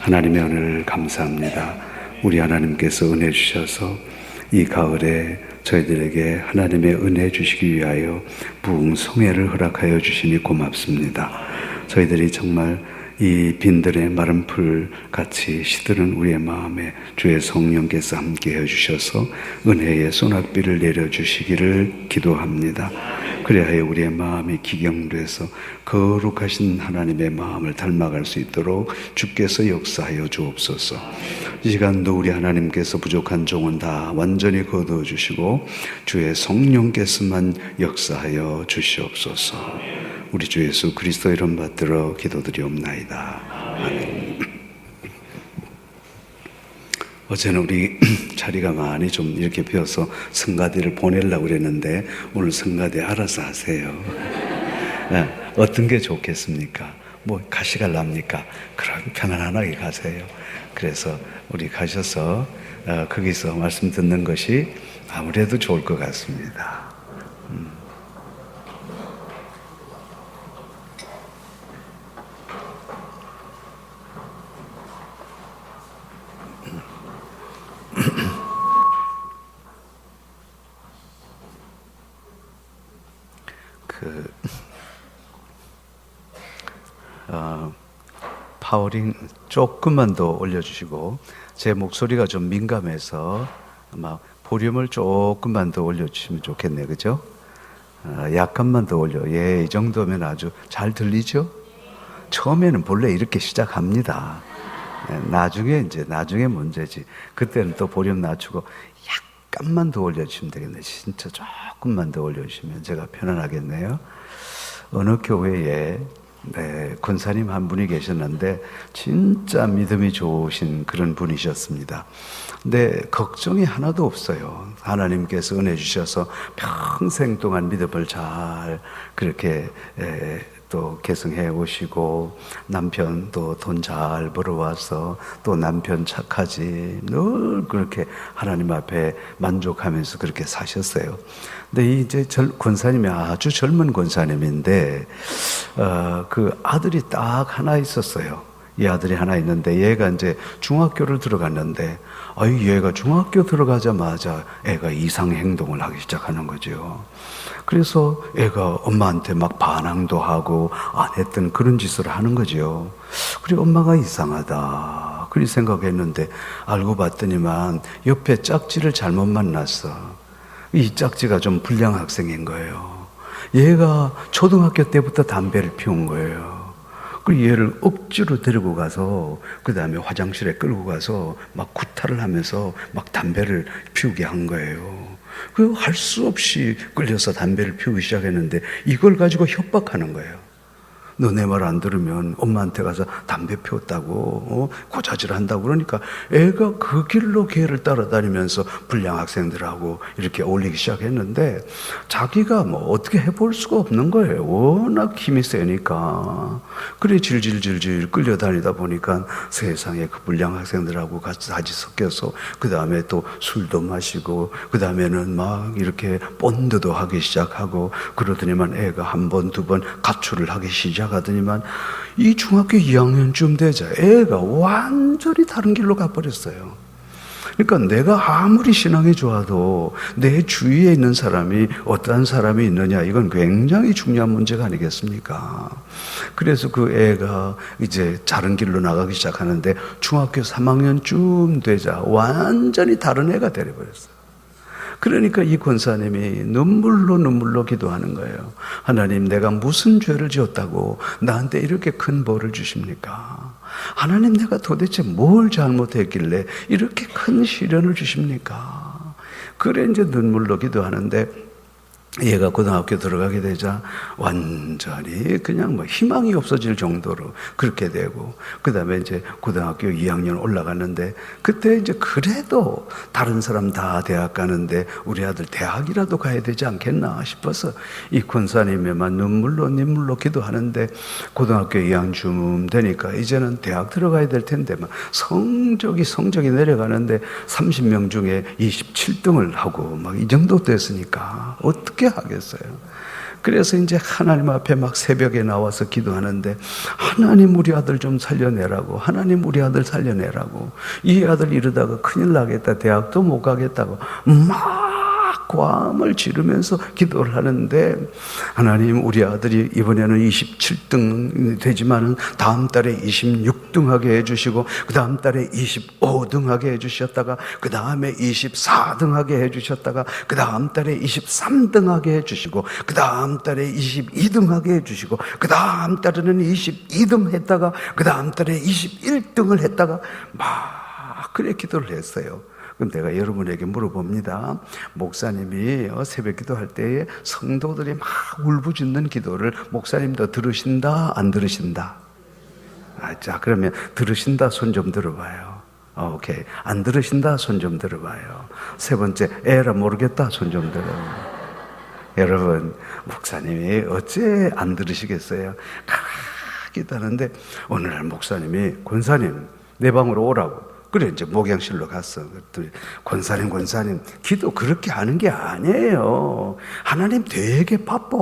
하나님의 은혜를 감사합니다. 우리 하나님께서 은혜 주셔서 이 가을에 저희들에게 하나님의 은혜 주시기 위하여 부흥성회를 허락하여 주시니 고맙습니다. 저희들이 정말 이 빈들의 마른 풀 같이 시드는 우리의 마음에 주의 성령께서 함께 해주셔서 은혜의 소낙비를 내려주시기를 기도합니다. 그리하여 우리의 마음이 기경돼서 거룩하신 하나님의 마음을 닮아갈 수 있도록 주께서 역사하여 주옵소서. 이 시간도 우리 하나님께서 부족한 종은 다 완전히 거두어주시고 주의 성령께서만 역사하여 주시옵소서. 우리 주 예수 그리스도 이름 받들어 기도드리옵나이다. 아멘. 어제는 우리 자리가 많이 좀 이렇게 비어서 성가대를 보내려고 그랬는데 오늘 성가대 알아서 하세요. 네, 어떤 게 좋겠습니까? 뭐 가시갈랍니까? 그럼 편안하게 가세요. 그래서 우리 가셔서 거기서 말씀 듣는 것이 아무래도 좋을 것 같습니다. 파워링 조금만 더 올려주시고, 제 목소리가 좀 민감해서 아마 볼륨을 조금만 더 올려주시면 좋겠네요. 그죠? 약간만 더 올려. 예, 이 정도면 아주 잘 들리죠? 처음에는 본래 이렇게 시작합니다. 나중에 문제지. 그때는 또 볼륨 낮추고 약간만 더 올려주시면 되겠네요. 진짜 조금만 더 올려주시면 제가 편안하겠네요. 어느 교회에 권사님 한 분이 계셨는데 진짜 믿음이 좋으신 그런 분이셨습니다. 근데 걱정이 하나도 없어요. 하나님께서 은혜 주셔서 평생 동안 믿음을 잘 그렇게 또 계승해 오시고, 남편도 돈 잘 벌어와서 또 남편 착하지, 늘 그렇게 하나님 앞에 만족하면서 그렇게 사셨어요. 근데 이제 권사님이 아주 젊은 권사님인데 그 아들이 딱 하나 있었어요. 이 아들이 하나 있는데 얘가 이제 중학교를 들어갔는데 얘가 중학교 들어가자마자 애가 이상 행동을 하기 시작하는 거죠. 그래서 애가 엄마한테 막 반항도 하고 안 했던 그런 짓을 하는 거죠. 그리고 엄마가 이상하다 그렇게 생각했는데 알고 봤더니만 옆에 짝지를 잘못 만났어. 이 짝지가 좀 불량 학생인 거예요. 얘가 초등학교 때부터 담배를 피운 거예요. 그리고 얘를 억지로 데리고 가서 그 다음에 화장실에 끌고 가서 막 구타를 하면서 막 담배를 피우게 한 거예요. 그 할 수 없이 끌려서 담배를 피우기 시작했는데 이걸 가지고 협박하는 거예요. 너 내 말 안 들으면 엄마한테 가서 담배 피웠다고 고자질 한다고. 그러니까 애가 그 길로 걔를 따라다니면서 불량 학생들하고 이렇게 어울리기 시작했는데 자기가 뭐 어떻게 해볼 수가 없는 거예요. 워낙 힘이 세니까. 그래 질질질질 끌려다니다 보니까 세상에 그 불량 학생들하고 같이 섞여서 그 다음에 또 술도 마시고 그 다음에는 막 이렇게 본드도 하기 시작하고 그러더니만 애가 한 번, 두 번 가출을 하기 시작하더니만 이 중학교 2학년쯤 되자 애가 완전히 다른 길로 가버렸어요. 그러니까 내가 아무리 신앙이 좋아도 내 주위에 있는 사람이 어떠한 사람이 있느냐, 이건 굉장히 중요한 문제가 아니겠습니까? 그래서 그 애가 이제 다른 길로 나가기 시작하는데 중학교 3학년쯤 되자 완전히 다른 애가 되어버렸어요. 그러니까 이 권사님이 눈물로 기도하는 거예요. 하나님, 내가 무슨 죄를 지었다고 나한테 이렇게 큰 벌을 주십니까? 하나님, 내가 도대체 뭘 잘못했길래 이렇게 큰 시련을 주십니까? 그래 이제 눈물로 기도하는데 얘가 고등학교 들어가게 되자 완전히 그냥 뭐 희망이 없어질 정도로 그렇게 되고, 그 다음에 이제 고등학교 2학년 올라갔는데 그때 이제 그래도 다른 사람 다 대학 가는데 우리 아들 대학이라도 가야 되지 않겠나 싶어서 이 권사님에만 눈물로 기도하는데 고등학교 2학년쯤 되니까 이제는 대학 들어가야 될 텐데 막 성적이 내려가는데 30명 중에 27등을 하고 막 이 정도 됐으니까 어떻게 하겠어요? 그래서 이제 하나님 앞에 막 새벽에 나와서 기도하는데, 하나님 우리 아들 좀 살려내라고, 하나님 우리 아들 살려내라고, 이 아들 이러다가 큰일 나겠다, 대학도 못 가겠다고 막 고함을 지르면서 기도를 하는데, 하나님 우리 아들이 이번에는 27등 되지만은 다음 달에 26등 하게 해주시고, 그 다음 달에 25등 하게 해주셨다가, 그 다음에 24등 하게 해주셨다가, 그 다음 달에 23등 하게 해주시고, 그 다음 달에 22등 하게 해주시고, 그 다음 달에는 22등 했다가, 그 다음 달에 21등을 했다가 막 그래 기도를 했어요. 그럼 내가 여러분에게 물어봅니다. 목사님이 새벽 기도할 때에 성도들이 막 울부짖는 기도를 목사님도 들으신다, 안 들으신다? 자, 그러면 들으신다 손 좀 들어봐요. 오케이. 안 들으신다 손 좀 들어봐요. 세 번째, 에라 모르겠다 손 좀 들어봐요. 여러분, 목사님이 어째 안 들으시겠어요? 기도하는데 어느 날 목사님이, 권사님 내 방으로 오라고. 그래, 이제 목양실로 갔어. 그랬더니, 권사님, 기도 그렇게 하는 게 아니에요. 하나님 되게 바빠.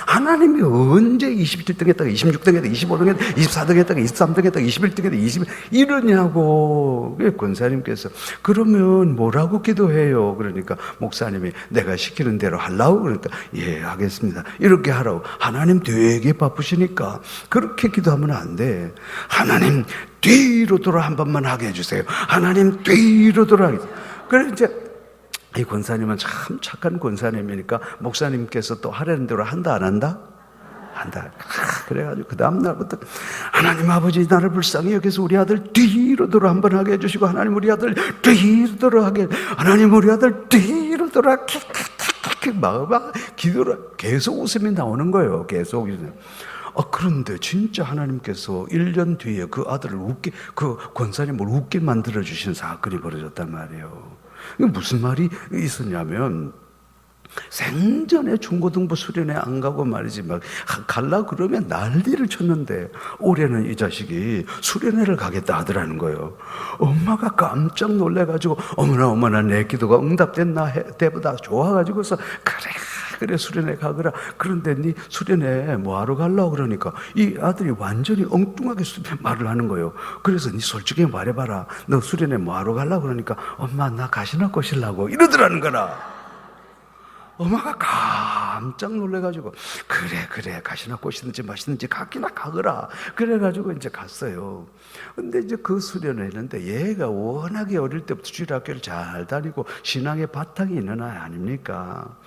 하나님이 언제 27등 했다가 26등 했다가 25등 했다가 24등 했다가 23등 했다가 21등 했다가 20 이러냐고. 권사님께서, 그러면 뭐라고 기도해요? 그러니까 목사님이, 내가 시키는 대로 하려고. 그러니까, 예, 하겠습니다. 이렇게 하라고. 하나님 되게 바쁘시니까 그렇게 기도하면 안 돼. 하나님 뒤로 돌아 한 번만 하게 해주세요. 하나님 뒤로 돌아. 그래 이제 이 권사님은 참 착한 권사님이니까 목사님께서 또 하라는 대로 한다, 안 한다? 한다. 그래가지고 그 다음 날부터, 하나님 아버지 나를 불쌍히 여기서 우리 아들 뒤로 돌아 한 번 하게 해주시고, 하나님 우리 아들 뒤로 돌아 하게, 하나님 우리 아들 뒤로 돌아 막 기도를 계속 웃음이 나오는 거예요. 계속. 그런데 진짜 하나님께서 1년 뒤에 그 아들을 그 권사님을 웃게 만들어주신 사건이 벌어졌단 말이에요. 이게 무슨 말이 있었냐면, 생전에 중고등부 수련회 안 가고 말이지, 막 갈라 그러면 난리를 쳤는데, 올해는 이 자식이 수련회를 가겠다 하더라는 거예요. 엄마가 깜짝 놀래가지고, 어머나 내 기도가 응답됐나 때보다 좋아가지고서, 그래 수련회 가거라. 그런데 네 수련회 뭐하러 가려고 그러니까 이 아들이 완전히 엉뚱하게 말을 하는 거예요. 그래서 네 솔직히 말해봐라. 너 수련회 뭐하러 가려고 그러니까, 엄마 나 가시나 꼬시려고 이러더라는 거라. 엄마가 깜짝 놀래가지고, 그래 가시나 꼬시든지 마시든지 가기나 가거라. 그래가지고 이제 갔어요. 근데 이제 그 수련을 했는데, 얘가 워낙에 어릴 때부터 주일학교를 잘 다니고 신앙의 바탕이 있는 아이 아닙니까?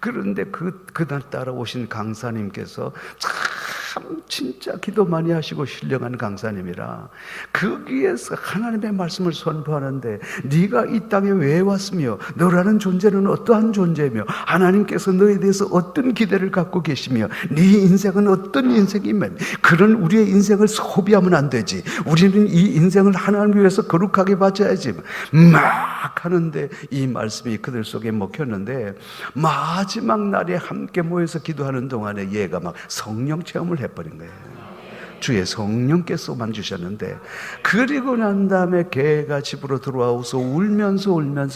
그런데 그날 따라오신 강사님께서 참 진짜 기도 많이 하시고 신령한 강사님이라, 거기에서 하나님의 말씀을 선포하는데, 네가 이 땅에 왜 왔으며 너라는 존재는 어떠한 존재며 하나님께서 너에 대해서 어떤 기대를 갖고 계시며 네 인생은 어떤 인생이며, 그런 우리의 인생을 소비하면 안 되지. 우리는 이 인생을 하나님을 위해서 거룩하게 바쳐야지 막 하는데, 이 말씀이 그들 속에 먹혔는데, 마지막 날에 함께 모여서 기도하는 동안에 얘가 막 성령 체험을 해버린 거예요. 주의 성령께서만 주셨는데, 그리고 난 다음에 걔가 집으로 들어와서 울면서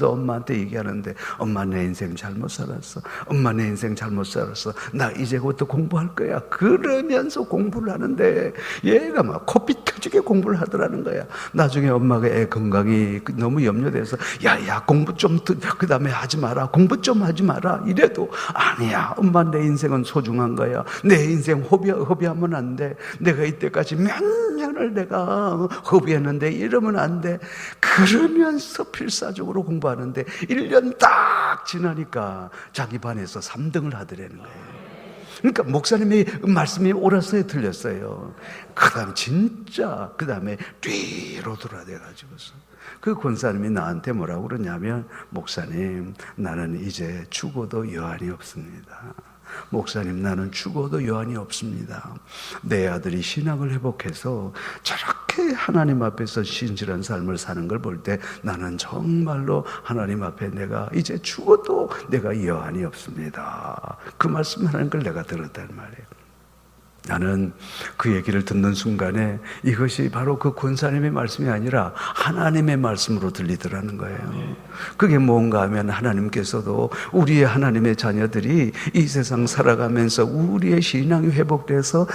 엄마한테 얘기하는데, 엄마 내 인생 잘못 살았어. 엄마 내 인생 잘못 살았어. 나 이제부터 공부할 거야. 그러면서 공부를 하는데 얘가 막 코피 터지게 공부를 하더라는 거야. 나중에 엄마가 애 건강이 너무 염려돼서, 야 공부 좀 그 다음에 하지 마라, 공부 좀 하지 마라 이래도, 아니야 엄마 내 인생은 소중한 거야. 내 인생 허비하면 안 돼. 내가 이때까지 몇 년을 내가 허비했는데 이러면 안 돼. 그러면서 필사적으로 공부하는데 1년 딱 지나니까 자기 반에서 3등을 하더라는 거예요. 그러니까 목사님이 말씀이 옳았어요, 틀렸어요? 그 다음에 뒤로 돌아대가지고서 그 권사님이 나한테 뭐라고 그러냐면, 목사님 나는 이제 죽어도 여한이 없습니다. 목사님 나는 죽어도 여한이 없습니다. 내 아들이 신앙을 회복해서 저렇게 하나님 앞에서 신실한 삶을 사는 걸 볼 때 나는 정말로 하나님 앞에 내가 이제 죽어도 내가 여한이 없습니다. 그 말씀하는 걸 내가 들었단 말이에요. 나는 그 얘기를 듣는 순간에 이것이 바로 그 권사님의 말씀이 아니라 하나님의 말씀으로 들리더라는 거예요. 그게 뭔가 하면 하나님께서도 우리의 하나님의 자녀들이 이 세상 살아가면서 우리의 신앙이 회복돼서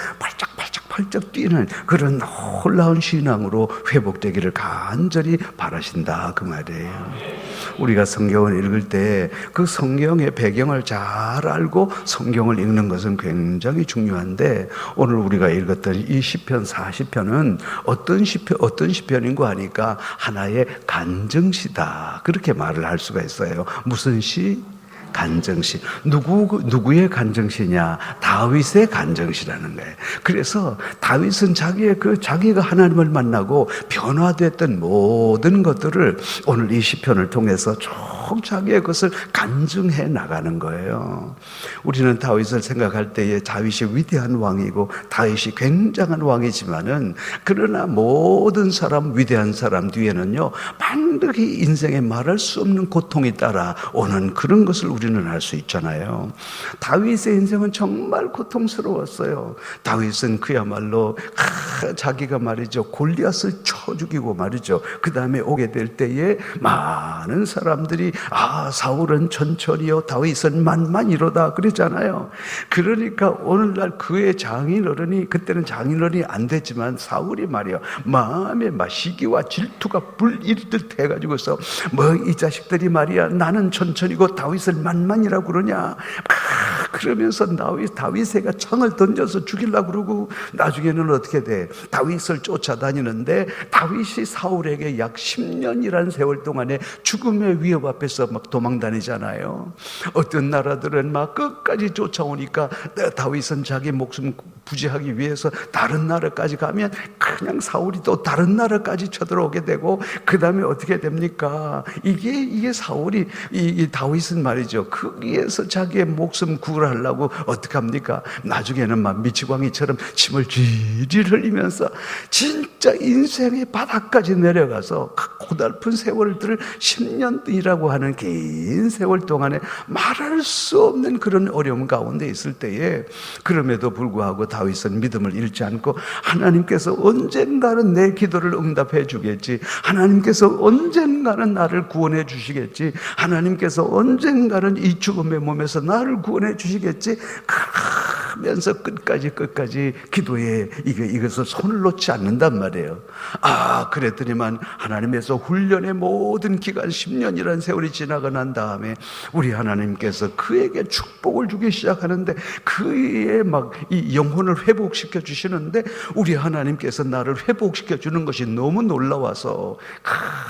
팔짝 뛰는 그런 놀라운 신앙으로 회복되기를 간절히 바라신다 그 말이에요. 우리가 성경을 읽을 때 그 성경의 배경을 잘 알고 성경을 읽는 것은 굉장히 중요한데, 오늘 우리가 읽었던 이 시편 40편은 어떤 시편인가 하니까 하나의 간증시다, 그렇게 말을 할 수가 있어요. 무슨 시? 간증시. 누구의 간증시냐? 다윗의 간증시라는 거예요. 그래서 다윗은 자기가 하나님을 만나고 변화됐던 모든 것들을 오늘 이 시편을 통해서 쭉 자기의 것을 간증해 나가는 거예요. 우리는 다윗을 생각할 때에 다윗이 위대한 왕이고 다윗이 굉장한 왕이지만은, 그러나 모든 위대한 사람 뒤에는요, 반드시 인생에 말할 수 없는 고통이 따라오는 그런 것을 우리는 알 수 있잖아요. 다윗의 인생은 정말 고통스러웠어요. 다윗은 그야말로 자기가 말이죠, 골리앗을 쳐 죽이고 말이죠, 그 다음에 오게 될 때에 많은 사람들이 사울은 천천히요 다윗은 만만이로다 그랬잖아요. 그러니까 오늘날 그의 장인어른이, 그때는 장인어른이 안 됐지만 사울이 말이요, 마음에 시기와 질투가 불이듯 해가지고서 이 자식들이 말이야, 나는 천천히고 다윗을 만만이라고 그러냐, 그러면서 다윗에게 창을 던져서 죽이려고 그러고, 나중에는 어떻게 돼? 다윗을 쫓아다니는데 다윗이 사울에게 약 10년이라는 세월 동안에 죽음의 위협 앞에서 막 도망다니잖아요. 어떤 나라들은 막 끝까지 쫓아오니까 다윗은 자기 목숨 부지하기 위해서 다른 나라까지 가면 그냥 사울이 또 다른 나라까지 쳐들어오게 되고, 그 다음에 어떻게 됩니까? 이게 사울이, 이 다윗은 말이죠, 거기에서 자기의 목숨 구하려고 어떻게 합니까? 나중에는 막 미치광이처럼 침을 질질 흘리면서 진짜 인생의 바닥까지 내려가서 고달픈 세월들을 10년이라고 하는 긴 세월 동안에 말할 수 없는 그런 어려움 가운데 있을 때에, 그럼에도 불구하고 다윗은 믿음을 잃지 않고 하나님께서 언젠가는 내 기도를 응답해 주겠지, 하나님께서 언젠가는 나를 구원해 주시겠지, 하나님께서 언젠가는 이 죽음의 몸에서 나를 구원해 주시겠지 하면서 끝까지 기도에 이것을 손을 놓지 않는단 말이에요. 그랬더니만 하나님에서 훈련의 모든 기간 10년이라는 세월이 지나고 난 다음에 우리 하나님께서 그에게 축복을 주기 시작하는데, 그의 이 영혼을 회복시켜 주시는데, 우리 하나님께서 나를 회복시켜 주는 것이 너무 놀라워서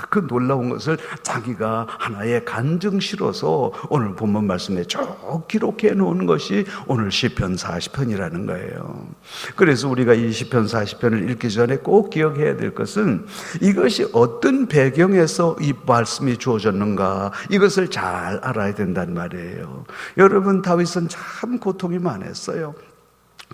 그 놀라운 것을 자기가 하나의 간증시로서 오늘 본문 말씀에 쭉 기록해 놓은 것이 오늘 시편 40편이라는 거예요. 그래서 우리가 이 시편 40편을 읽기 전에 꼭 기억해야 될 것은, 이것이 어떤 배경에서 이 말씀이 주어졌는가, 이것을 잘 알아야 된단 말이에요. 여러분, 다윗은 참 고통이 많았어요.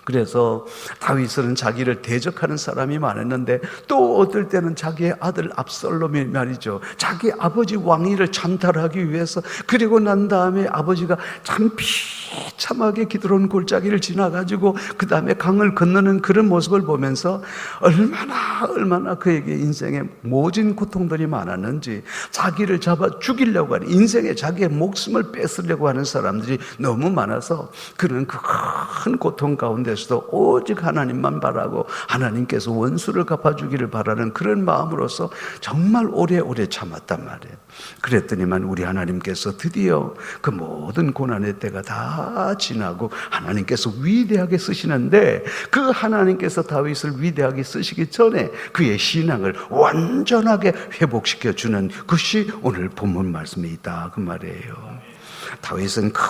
그래서 다윗은 자기를 대적하는 사람이 많았는데, 또 어떨 때는 자기의 아들 압살롬이 말이죠, 자기 아버지 왕위를 찬탈하기 위해서, 그리고 난 다음에 아버지가 참 비참하게 기드론 골짜기를 지나가지고 그 다음에 강을 건너는 그런 모습을 보면서 얼마나 그에게 인생에 모진 고통들이 많았는지, 자기를 잡아 죽이려고 하는, 인생에 자기의 목숨을 뺏으려고 하는 사람들이 너무 많아서 그는 그 큰 고통 가운데서도 오직 하나님만 바라고 하나님께서 원수를 갚아주기를 바라는 그런 마음으로서 정말 오래오래 참았단 말이에요. 그랬더니만 우리 하나님께서 드디어 그 모든 고난의 때가 다 지나고 하나님께서 위대하게 쓰시는데, 그 하나님께서 다윗을 위대하게 쓰시기 전에 그의 신앙을 완전하게 회복시켜주는 것이 오늘 본문 말씀에 있다 그 말이에요. 다윗은 그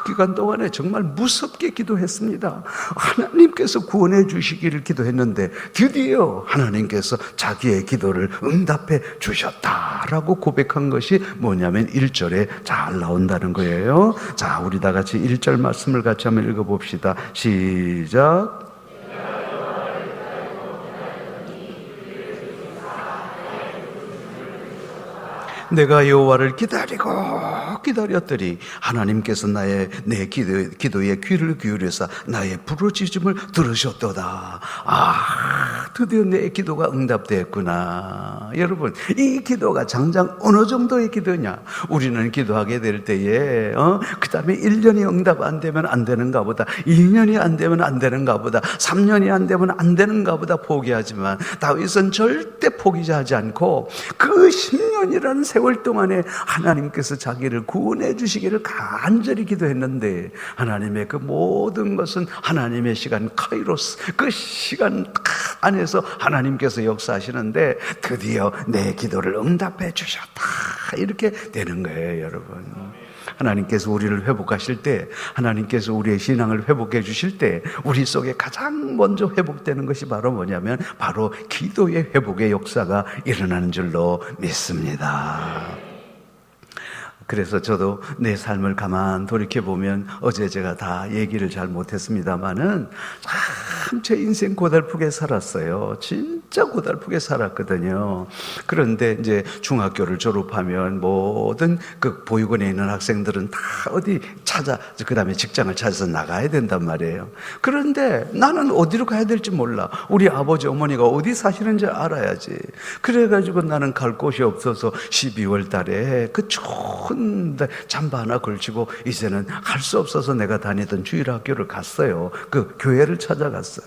기간 동안에 정말 무섭게 기도했습니다. 하나님께서 구원해 주시기를 기도했는데 드디어 하나님께서 자기의 기도를 응답해 주셨다라고 고백한 것이 뭐냐면 1절에 잘 나온다는 거예요. 자, 우리 다 같이 1절 말씀을 같이 한번 읽어봅시다. 시작. 내가 여호와를 기다리고 기다렸더니 하나님께서 내 기도에 귀를 기울여서 나의 부르짖음을 들으셨도다. 드디어 내 기도가 응답되었구나. 여러분, 이 기도가 장장 어느 정도의 기도냐? 우리는 기도하게 될 때에 그 다음에 1년이 응답 안 되면 안 되는가 보다, 2년이 안 되면 안 되는가 보다, 3년이 안 되면 안 되는가 보다 포기하지만, 다윗은 절대 포기하지 않고 그 10년이라는 세월 동안에 하나님께서 자기를 구원해 주시기를 간절히 기도했는데, 하나님의 그 모든 것은 하나님의 시간 카이로스, 그 시간 안에서 하나님께서 역사하시는데 드디어 내 기도를 응답해 주셨다, 이렇게 되는 거예요. 여러분, 하나님께서 우리를 회복하실 때, 하나님께서 우리의 신앙을 회복해 주실 때 우리 속에 가장 먼저 회복되는 것이 바로 뭐냐면 바로 기도의 회복의 역사가 일어나는 줄로 믿습니다. 그래서 저도 내 삶을 가만 돌이켜보면, 어제 제가 다 얘기를 잘 못했습니다마는 참 제 인생 고달프게 살았어요. 진짜 고달프게 살았거든요. 그런데 이제 중학교를 졸업하면 모든 그 보육원에 있는 학생들은 다 어디 그 다음에 직장을 찾아서 나가야 된단 말이에요. 그런데 나는 어디로 가야 될지 몰라. 우리 아버지 어머니가 어디 사시는지 알아야지. 그래가지고 나는 갈 곳이 없어서 12월 달에 그 추운 잠바 하나 걸치고 이제는 할 수 없어서 내가 다니던 주일학교를 갔어요. 그 교회를 찾아갔어요.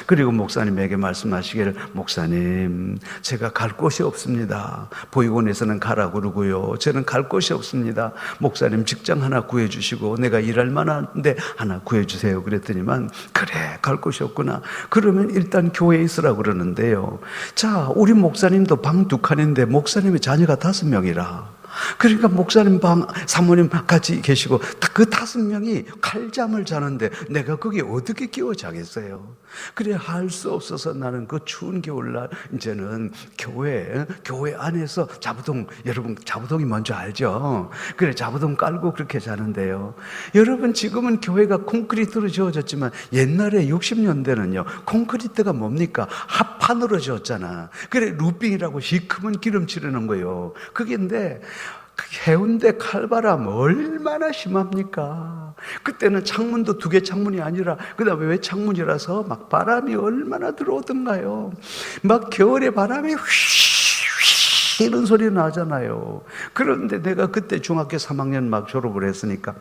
그리고 목사님에게 말씀하시기를, 목사님, 제가 갈 곳이 없습니다. 보육원에서는 가라 그러고요, 저는 갈 곳이 없습니다. 목사님 직장 하나 구해주시고 내가 일할 만한데 하나 구해주세요. 그랬더니만, 그래, 갈 곳이 없구나. 그러면 일단 교회에 있으라고 그러는데요. 자, 우리 목사님도 방 2칸인데 목사님의 자녀가 5명이라. 그러니까 목사님 방, 사모님 같이 계시고 그 5명이 칼잠을 자는데 내가 거기에 어떻게 끼워 자겠어요? 그래, 할 수 없어서 나는 그 추운 겨울날 이제는 교회 안에서 자부동, 여러분 자부동이 뭔지 알죠? 그래, 자부동 깔고 그렇게 자는데요. 여러분, 지금은 교회가 콘크리트로 지어졌지만 옛날에 60년대는요 콘크리트가 뭡니까? 합판으로 지었잖아. 그래, 루핑이라고 시커먼 기름 칠하는 거예요. 그게인데 해운대 칼바람 얼마나 심합니까? 그때는 창문도 2개 창문이 아니라 그 다음에 왜 창문이라서 막 바람이 얼마나 들어오던가요. 막 겨울에 바람이 휘 이런 소리 나잖아요. 그런데 내가 그때 중학교 3학년 막 졸업을 했으니까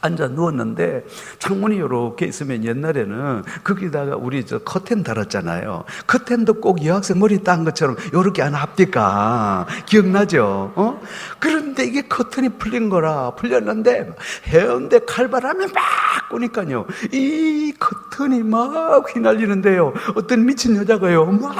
앉아 누웠는데 창문이 이렇게 있으면 옛날에는 거기다가 우리 커튼 달았잖아요. 커튼도 꼭 여학생 머리 딴 것처럼 이렇게 안 합니까? 기억나죠? 그런데 이게 커튼이 풀렸는데 해운대 칼바람이 막 꾸니까요, 이 커튼이 막 휘날리는데요, 어떤 미친 여자가요 막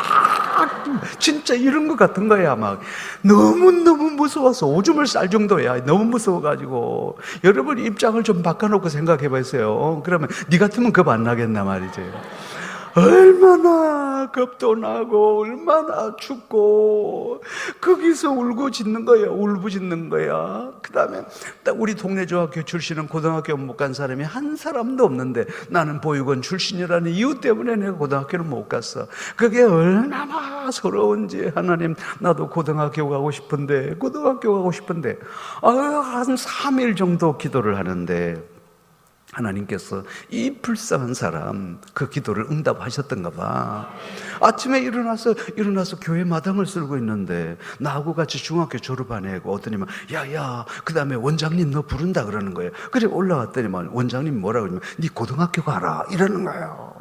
진짜 이런 것 같은 거야. 막 너무너무 무서워서 오줌을 쌀 정도야. 너무 무서워가지고. 여러분 입장을 좀 바꿔놓고 생각해 보세요. 그러면 네 같으면 겁 안 나겠나 말이지. 얼마나 겁도 나고 얼마나 춥고 거기서 울고짖는 거야. 울부짖는 거야. 그 다음에 우리 동네 중학교 출신은 고등학교 못 간 사람이 한 사람도 없는데 나는 보육원 출신이라는 이유 때문에 내가 고등학교를 못 갔어. 그게 얼마나 서러운지. 하나님, 나도 고등학교 가고 싶은데 한 3일 정도 기도를 하는데 하나님께서 이 불쌍한 사람 그 기도를 응답하셨던가 봐. 아침에 일어나서 교회 마당을 쓸고 있는데 나하고 같이 중학교 졸업한 애고 어떠니만 야야 그 다음에 원장님 너 부른다 그러는 거예요. 그래 올라왔더니만 원장님 뭐라고 그러면 네 고등학교 가라 이러는 거예요.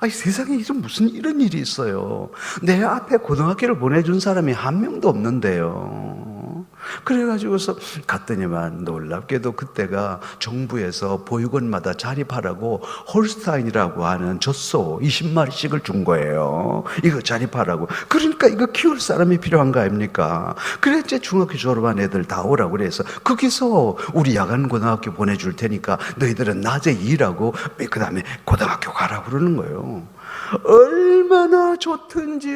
아니, 세상에 무슨 이런 일이 있어요. 내 앞에 고등학교를 보내준 사람이 한 명도 없는데요. 그래가지고서 갔더니만 놀랍게도 그때가 정부에서 보육원마다 자립하라고 홀스타인이라고 하는 젖소 20마리씩을 준 거예요. 이거 자립하라고. 그러니까 이거 키울 사람이 필요한 거 아닙니까? 그래 이제 중학교 졸업한 애들 다 오라고 그래서 거기서 우리 야간 고등학교 보내줄 테니까 너희들은 낮에 일하고 그 다음에 고등학교 가라고 그러는 거예요. 얼마나 좋든지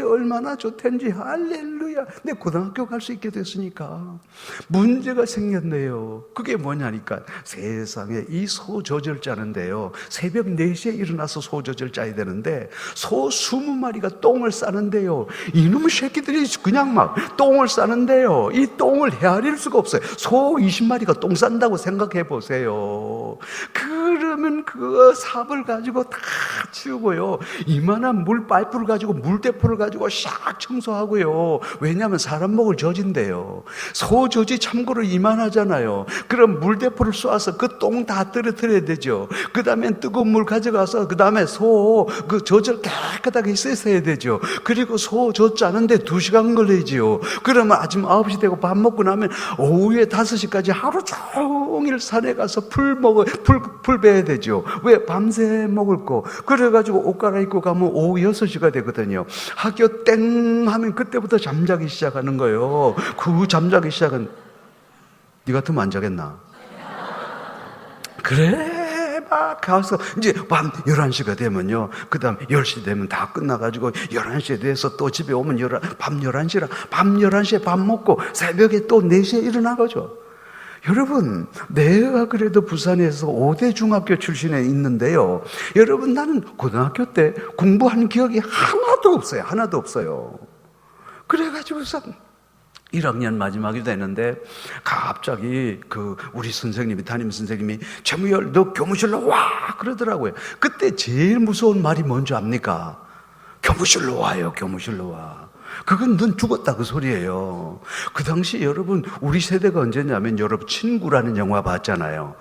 할렐루야. 내 고등학교 갈 수 있게 됐으니까. 문제가 생겼네요. 그게 뭐냐니까 세상에 이 소젖을 짜는데요, 새벽 4시에 일어나서 소젖을 짜야 되는데 소 20마리가 똥을 싸는데요, 이놈의 새끼들이 그냥 막 똥을 싸는데요, 이 똥을 헤아릴 수가 없어요. 소 20마리가 똥 싼다고 생각해 보세요. 그러면 그 삽을 가지고 다 치우고요, 이만한 물 파이프를 가지고 물대포를 가지고 샥 청소하고요. 왜냐하면 사람 먹을 젖인데요. 소 젖이 참고로 이만하잖아요. 그럼 물대포를 쏴서 그 똥 다 떨어뜨려야 되죠. 그 다음에 뜨거운 물 가져가서 그 다음에 소 그 젖을 깨끗하게 씻어야 되죠. 그리고 소 젖 짜는데 2시간 걸리지요. 그러면 아침 9시 되고 밥 먹고 나면 오후에 5시까지 하루 종일 산에 가서 풀 베야 되죠. 왜? 밤새 먹을 거. 그래가지고 옷 갈아입고 가면 오후 6시가 되거든요. 학교 땡 하면 그때부터 잠자기 시작하는 거예요. 그 잠자기 시작은 네 같으면 안 자겠나? 그래 막 가서 이제 밤 11시가 되면요, 그 다음 10시 되면 다 끝나가지고 11시에 돼서 또 집에 오면 밤 11시라 밤 11시에 밥 먹고 새벽에 또 4시에 일어나가죠. 여러분, 내가 그래도 부산에서 5대 중학교 출신에 있는데요, 여러분, 나는 고등학교 때 공부한 기억이 하나도 없어요. 그래가지고서 1학년 마지막이 되는데 갑자기 우리 선생님이, 담임 선생님이 최무열 너 교무실로 와 그러더라고요. 그때 제일 무서운 말이 뭔지 압니까? 교무실로 와요, 교무실로 와. 그건 넌 죽었다 그 소리예요. 그 당시 여러분, 우리 세대가 언제냐면, 여러분 친구라는 영화 봤잖아요.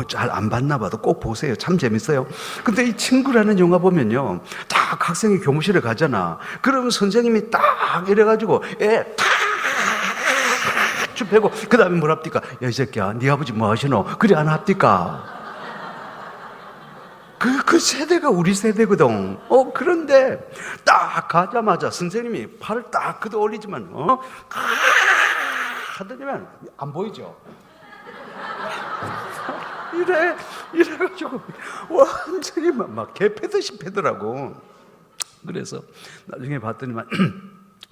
잘 안 봤나 봐도 꼭 보세요. 참 재밌어요. 근데 이 친구라는 영화 보면요, 딱 학생이 교무실에 가잖아. 그러면 선생님이 딱 이래가지고 쭉 패고 그 다음에 뭘 합니까? 야, 이 새끼야, 네 아버지 뭐 하시노? 그래 안 합니까? 그 세대가 우리 세대거든. 그런데 딱 가자마자 선생님이 팔을 딱 걷어 올리지만, 하더니만 안 보이죠? 이래가지고 완전히 막 개 패듯이 패더라고. 그래서 나중에 봤더니만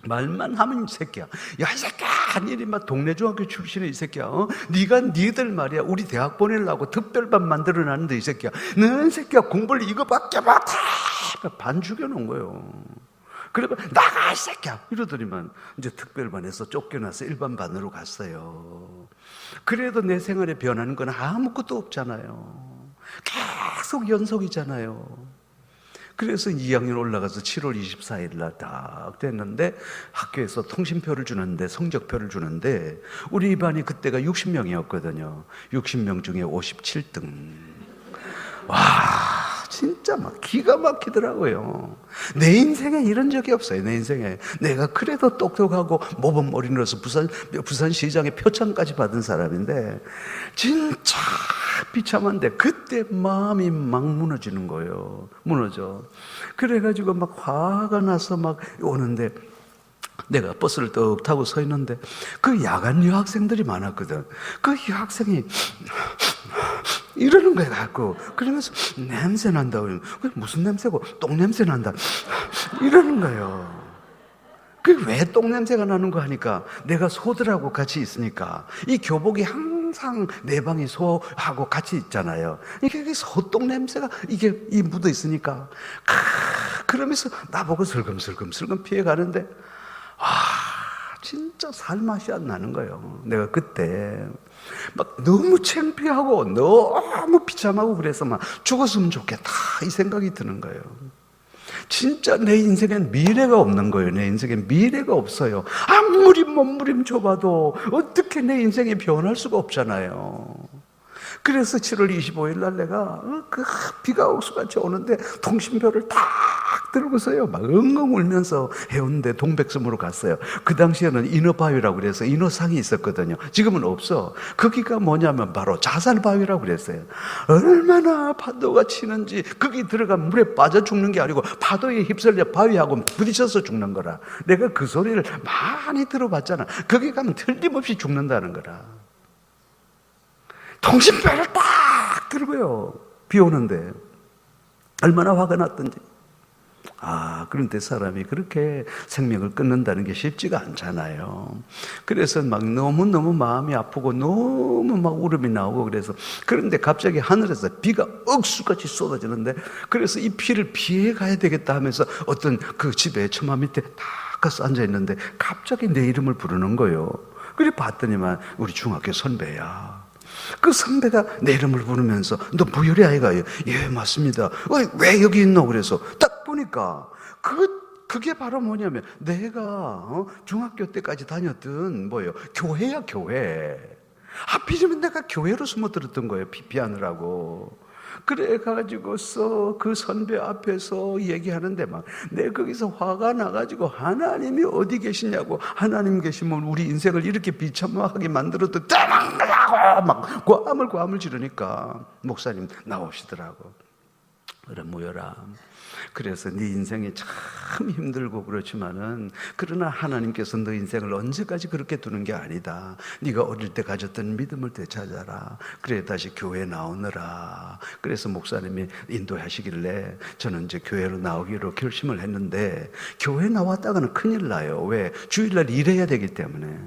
말만 하면 이 새끼야, 야 이 새끼야, 한일이 막 동네 중학교 출신의 이 새끼야, 네가 니들 말이야 우리 대학 보내려고 특별반 만들어놨는데 이 새끼야, 너는 새끼야 공부를 이거밖에 못해. 반 죽여놓은 거예요. 그리고 나가 이 새끼야 이러더니만 이제 특별반에서 쫓겨나서 일반반으로 갔어요. 그래도 내 생활에 변하는 건 아무것도 없잖아요. 계속 연속이잖아요. 그래서 2학년 올라가서 7월 24일 날 딱 됐는데 학교에서 통신표를 주는데, 성적표를 주는데, 우리 반이 그때가 60명이었거든요. 60명 중에 57등. 와, 진짜 막 기가 막히더라고요. 내 인생에 이런 적이 없어요. 내 인생에 내가 그래도 똑똑하고 모범 어린이로서 부산시장의 표창까지 받은 사람인데 진짜 비참한데 그때 마음이 막 무너지는 거예요. 무너져. 그래가지고 막 화가 나서 막 오는데, 내가 버스를 떡 타고 서 있는데 그 야간 여학생들이 많았거든. 그 여학생이 이러는 거야 갖고, 그러면서 냄새 난다. 무슨 냄새고? 똥 냄새 난다. 이러는 거예요. 그 왜 똥 냄새가 나는 거 하니까, 내가 소들하고 같이 있으니까 이 교복이 항상 내 방에 소하고 같이 있잖아요. 이게 소똥 냄새가 이게 묻어 있으니까 그러면서 나보고 슬금슬금 피해 가는데, 진짜 살맛이 안 나는 거예요. 내가 그때 막 너무 창피하고 너무 비참하고 그래서 막 죽었으면 좋겠다 이 생각이 드는 거예요. 진짜 내 인생엔 미래가 없는 거예요. 내 인생엔 미래가 없어요. 아무리 몸부림쳐봐도 어떻게 내 인생이 변할 수가 없잖아요. 그래서 7월 25일 날 내가 그 비가 옥수같이 오는데 통신표를 딱 들고서요 막 엉엉 울면서 해운대 동백섬으로 갔어요. 그 당시에는 인어바위라고 그래서 인어상이 있었거든요. 지금은 없어. 거기가 뭐냐면 바로 자살바위라고 그랬어요. 얼마나 파도가 치는지, 거기 들어가면 물에 빠져 죽는 게 아니고 파도에 휩쓸려 바위하고 부딪혀서 죽는 거라. 내가 그 소리를 많이 들어봤잖아. 거기 가면 틀림없이 죽는다는 거라. 통신표를 딱 들고요, 비 오는데 얼마나 화가 났던지. 그런데 사람이 그렇게 생명을 끊는다는 게 쉽지가 않잖아요. 그래서 막 너무너무 마음이 아프고 너무 막 울음이 나오고 그래서 그런데 갑자기 하늘에서 비가 억수같이 쏟아지는데 그래서 이 비를 피해 가야 되겠다 하면서 어떤 그 집에 처마 밑에 딱 가서 앉아 있는데 갑자기 내 이름을 부르는 거예요. 그래 봤더니만 우리 중학교 선배야. 그 선배가 내 이름을 부르면서 너 부열이 아이가요? 예, 맞습니다. 왜 여기 있노? 그래서 딱 보니까 그게 바로 뭐냐면 내가 중학교 때까지 다녔던 뭐예요? 교회야, 교회. 하필이면 내가 교회로 숨어들었던 거예요. 피피하느라고. 그래가지고서 그 선배 앞에서 얘기하는데 막 내가 거기서 화가 나가지고 하나님이 어디 계시냐고, 하나님 계시면 우리 인생을 이렇게 비참하게 만들어도 되는 거냐고 막 고함을 지르니까 목사님 나오시더라고. 그래, 모여라. 그래서 네 인생이 참 힘들고 그렇지만은 그러나 하나님께서 너 인생을 언제까지 그렇게 두는 게 아니다. 네가 어릴 때 가졌던 믿음을 되찾아라. 그래 다시 교회에 나오느라. 그래서 목사님이 인도하시길래 저는 이제 교회로 나오기로 결심을 했는데 교회 나왔다가는 큰일 나요. 왜? 주일날 일해야 되기 때문에.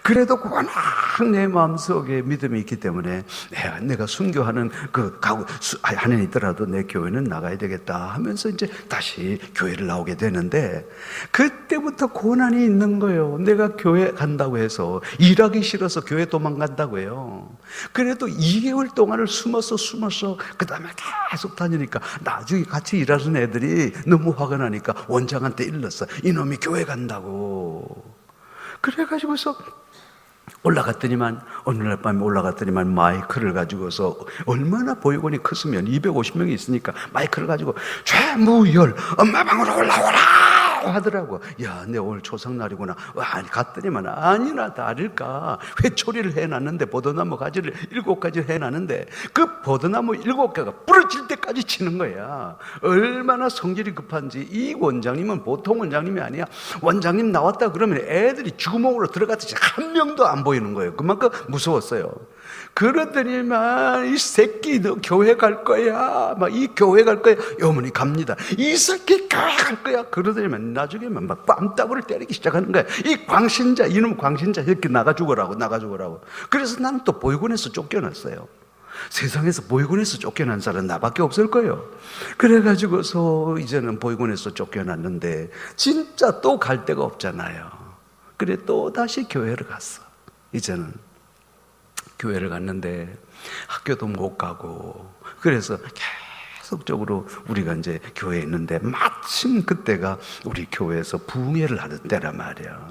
그래도 워낙 내 마음속에 믿음이 있기 때문에 내가 순교하는 그 가고 하는 있더라도 내 교회는 나가야 되겠다 하면서 이제 다시 교회를 나오게 되는데 그때부터 고난이 있는 거예요. 내가 교회 간다고 해서 일하기 싫어서 교회 도망간다고 해요. 그래도 2개월 동안을 숨어서 그 다음에 계속 다니니까 나중에 같이 일하는 애들이 너무 화가 나니까 원장한테 일렀어. 이놈이 교회 간다고. 그래가지고서 올라갔더니만 어느 날 밤에 올라갔더니만 마이크를 가지고서 얼마나 보육원이 컸으면 250명이 있으니까 마이크를 가지고 최무열 엄마 방으로 올라오라 하더라고. 야, 내 오늘 초상날이구나. 갔더니만 아니나 다를까 회초리를 해놨는데 포도나무 가지를 7가지를 해놨는데 그 포도나무 7개가 부러질 때까지 치는 거야. 얼마나 성질이 급한지. 이 원장님은 보통 원장님이 아니야. 원장님 나왔다 그러면 애들이 쥐구멍으로 들어갔듯이 한 명도 안 보이는 거예요. 그만큼 무서웠어요. 그러더니만 이 새끼 너 교회 갈 거야. 막 이 교회 갈 거야. 어머니 갑니다. 이 새끼 교회 갈 거야. 그러더니만 나중에만 막 뺨따구를 때리기 시작하는 거야. 이 광신자, 이놈 광신자 이렇게 나가 죽으라고. 그래서 나는 또 보육원에서 쫓겨났어요. 세상에서 보육원에서 쫓겨난 사람은 나밖에 없을 거예요. 그래가지고서 이제는 보육원에서 쫓겨났는데 진짜 또 갈 데가 없잖아요. 그래 또 다시 교회를 갔어. 이제는 교회를 갔는데 학교도 못 가고 그래서 계속적으로 우리가 이제 교회에 있는데 마침 그때가 우리 교회에서 부흥회를 하는 때란 말이야.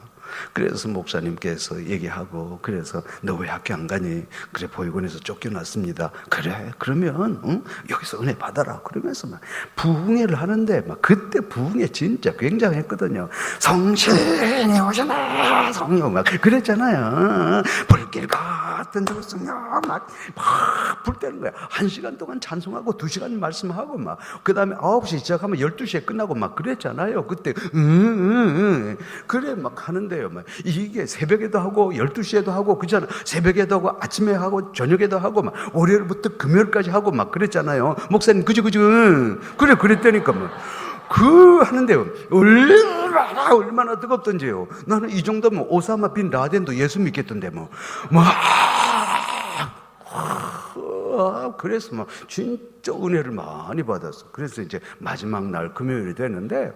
그래서 목사님께서 얘기하고 그래서 너 왜 학교 안 가니? 그래 보육원에서 쫓겨났습니다. 그래 그러면 여기서 은혜 받아라. 그러면서 막 부흥회를 하는데 막 그때 부흥회 진짜 굉장했거든요. 성신이 오셨네 성령 막 그랬잖아요. 불길 같은 저 성령 막불 때는 거야. 1시간 동안 찬송하고 2시간 말씀하고 막 그 다음에 9시 시작하면 12시에 끝나고 막 그랬잖아요. 그때 그래 막 하는데요. 막 이게 새벽에도 하고 12시에도 하고 그잖아. 새벽에도 하고 아침에 하고 저녁에도 하고 막 월요일부터 금요일까지 하고 막 그랬잖아요. 목사님 그죠 그래 그랬다니까 막. 그 하는데요. 얼마나 뜨겁던지요. 나는 이 정도면 오사마 빈 라덴도 예수 믿겠던데 뭐. 그래서 막 진짜 은혜를 많이 받았어. 그래서 이제 마지막 날 금요일이 됐는데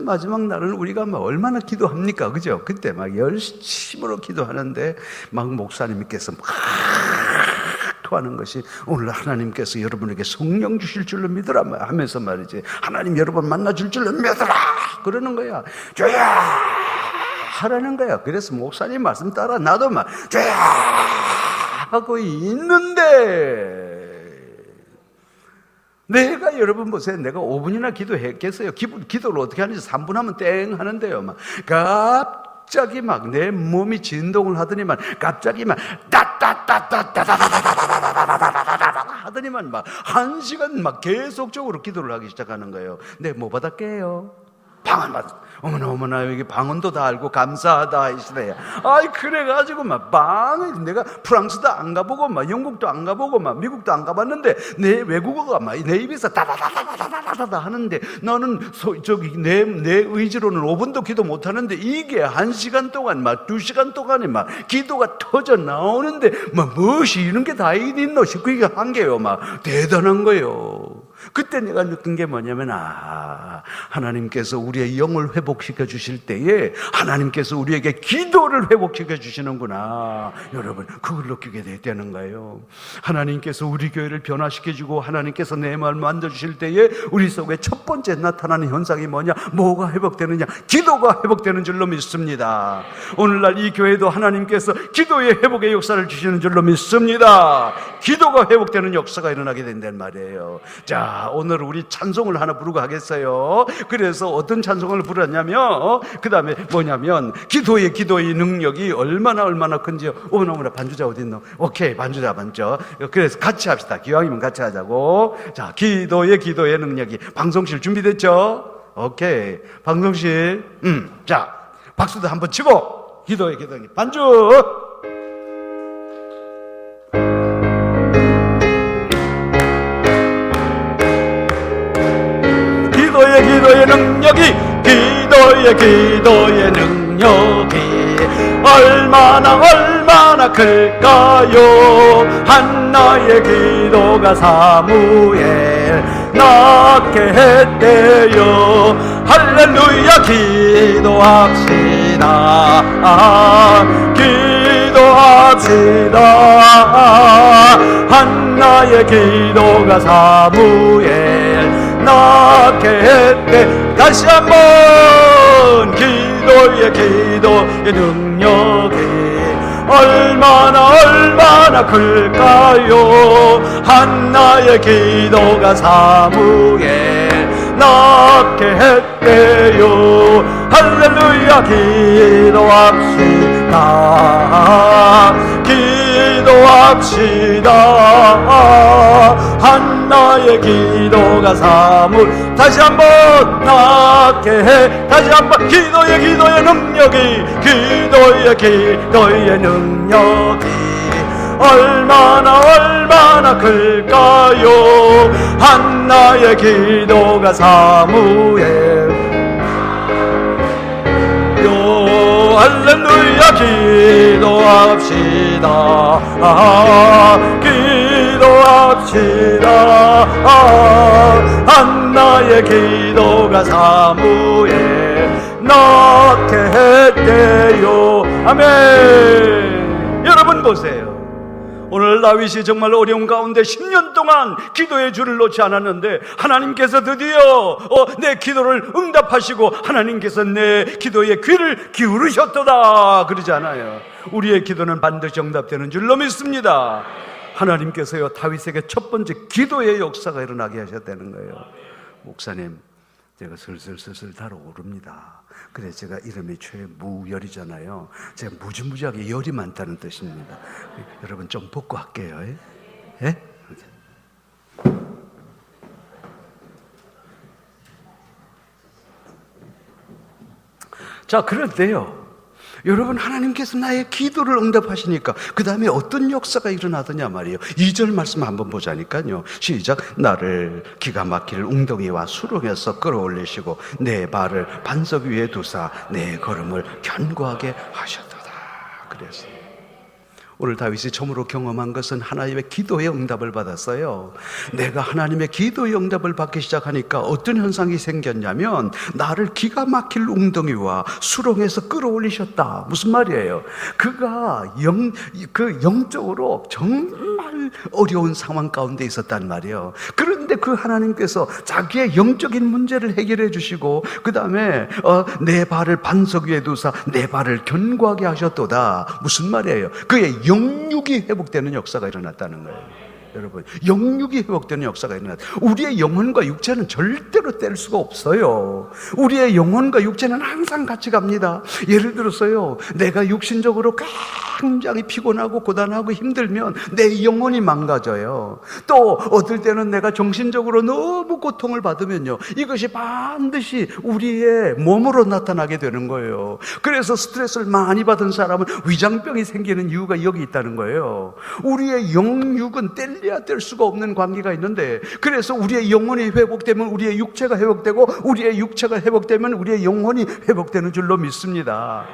마지막 날은 우리가 막 얼마나 기도합니까? 그죠? 그때 막 열심으로 기도하는데 막 목사님께서 막 토하는 것이 오늘 하나님께서 여러분에게 성령 주실 줄로 믿으라 하면서 말이지. 하나님 여러분 만나줄 줄로 믿으라 그러는 거야. 주야 하라는 거야. 그래서 목사님 말씀 따라 나도 막 주야 하고 있는데 내가 여러분 보세요. 내가 5분이나 기도했겠어요. 기도를 어떻게 하는지 3분 하면 땡 하는데요. 막 갑자기 막 내 몸이 진동을 하더니만 갑자기 막 하더니만 막 1시간 막 계속적으로 기도를 하기 시작하는 거예요. 네, 뭐 받았게요? 방언 받 어머나 여기 방언도 다 알고 감사하다 이 시대야. 아이 그래가지고 막 방을 내가 프랑스도 안 가보고 막 영국도 안 가보고 막 미국도 안 가봤는데 내 외국어가 막 내 입에서 다다다다다다다 하는데 나는 내 의지로는 5분도 기도 못 하는데 이게 1시간 동안 막 2시간 동안에 막 기도가 터져 나오는데 막 무엇이 이런 게 다 있노 싶고 이게 한 게요. 막 대단한 거예요. 그때 내가 느낀 게 뭐냐면 하나님께서 우리의 영을 회복시켜 주실 때에 하나님께서 우리에게 기도를 회복시켜 주시는구나. 여러분 그걸 느끼게 되는 거예요. 하나님께서 우리 교회를 변화시켜 주고 하나님께서 내 마음을 만져주실 때에 우리 속에 첫 번째 나타나는 현상이 뭐냐? 뭐가 회복되느냐? 기도가 회복되는 줄로 믿습니다. 오늘날 이 교회도 하나님께서 기도의 회복의 역사를 주시는 줄로 믿습니다. 기도가 회복되는 역사가 일어나게 된단 말이에요. 자, 오늘 우리 찬송을 하나 부르고 하겠어요. 그래서 어떤 찬송을 부르냐면 그 다음에 뭐냐면 기도의 능력이 얼마나 큰지요. 어머나 반주자 어딨노? 오케이 반주자 그래서 같이 합시다. 기왕이면 같이 하자고. 자, 기도의 능력이. 방송실 준비됐죠? 오케이 방송실 자 박수도 한번 치고 기도의 능력 반주. 기도의 능력이 얼마나 클까요? 한나의 기도가 사무엘 낳게 했대요. 할렐루야 기도합시다. 한나의 기도가 사무엘 낳게 했대. 다시 한번 기도의 능력이 얼마나 클까요? 한나의 기도가 사무엘 낳게 했대요. 할렐루야 기도합시다. 한나의 기도가 사무엘 다시 한번 낳게 해. 다시 한번 기도의 능력이 얼마나 클까요? 한나의 기도가 사무엘 할렐루야 기도합시다. 한나의 기도가 사무엘 낳게 했대요. 아멘. 여러분 보세요. 오늘 다윗이 정말 어려운 가운데 10년 동안 기도의 줄을 놓지 않았는데 하나님께서 드디어 내 기도를 응답하시고 하나님께서 내 기도에 귀를 기울으셨도다 그러지 않아요. 우리의 기도는 반드시 응답되는 줄로 믿습니다. 하나님께서요 다윗에게 첫 번째 기도의 역사가 일어나게 하셨다는 거예요. 목사님 제가 슬슬 달아오릅니다. 그래서 제가 이름이 최무열이잖아요. 제가 무지무지하게 열이 많다는 뜻입니다. 여러분 좀 벗고 할게요. 예? 자, 그런데요 여러분 하나님께서 나의 기도를 응답하시니까 그 다음에 어떤 역사가 일어나더냐 말이에요. 2절 말씀 한번 보자니까요. 시작. 나를 기가 막힐 웅덩이와 수렁에서 끌어올리시고 내 발을 반석 위에 두사 내 걸음을 견고하게 하셨도다. 그래서 오늘 다윗이 처음으로 경험한 것은 하나님의 기도의 응답을 받았어요. 내가 하나님의 기도의 응답을 받기 시작하니까 어떤 현상이 생겼냐면 나를 기가 막힐 웅덩이와 수렁에서 끌어올리셨다. 무슨 말이에요? 그가 영적으로 정말 어려운 상황 가운데 있었단 말이에요. 그런데 그 하나님께서 자기의 영적인 문제를 해결해 주시고 그 다음에 내 발을 반석 위에 두사 내 발을 견고하게 하셨도다. 무슨 말이에요? 그의 영육이 회복되는 역사가 일어났다는 거예요. 여러분, 영육이 회복되는 역사가 일어나요. 우리의 영혼과 육체는 절대로 뗄 수가 없어요. 우리의 영혼과 육체는 항상 같이 갑니다. 예를 들어서요, 내가 육신적으로 굉장히 피곤하고 고단하고 힘들면 내 영혼이 망가져요. 또 어떨 때는 내가 정신적으로 너무 고통을 받으면요, 이것이 반드시 우리의 몸으로 나타나게 되는 거예요. 그래서 스트레스를 많이 받은 사람은 위장병이 생기는 이유가 여기 있다는 거예요. 우리의 영육은 뗄래야 뗄 수가 없는 관계가 있는데, 그래서 우리의 영혼이 회복되면 우리의 육체가 회복되고, 우리의 육체가 회복되면 우리의 영혼이 회복되는 줄로 믿습니다.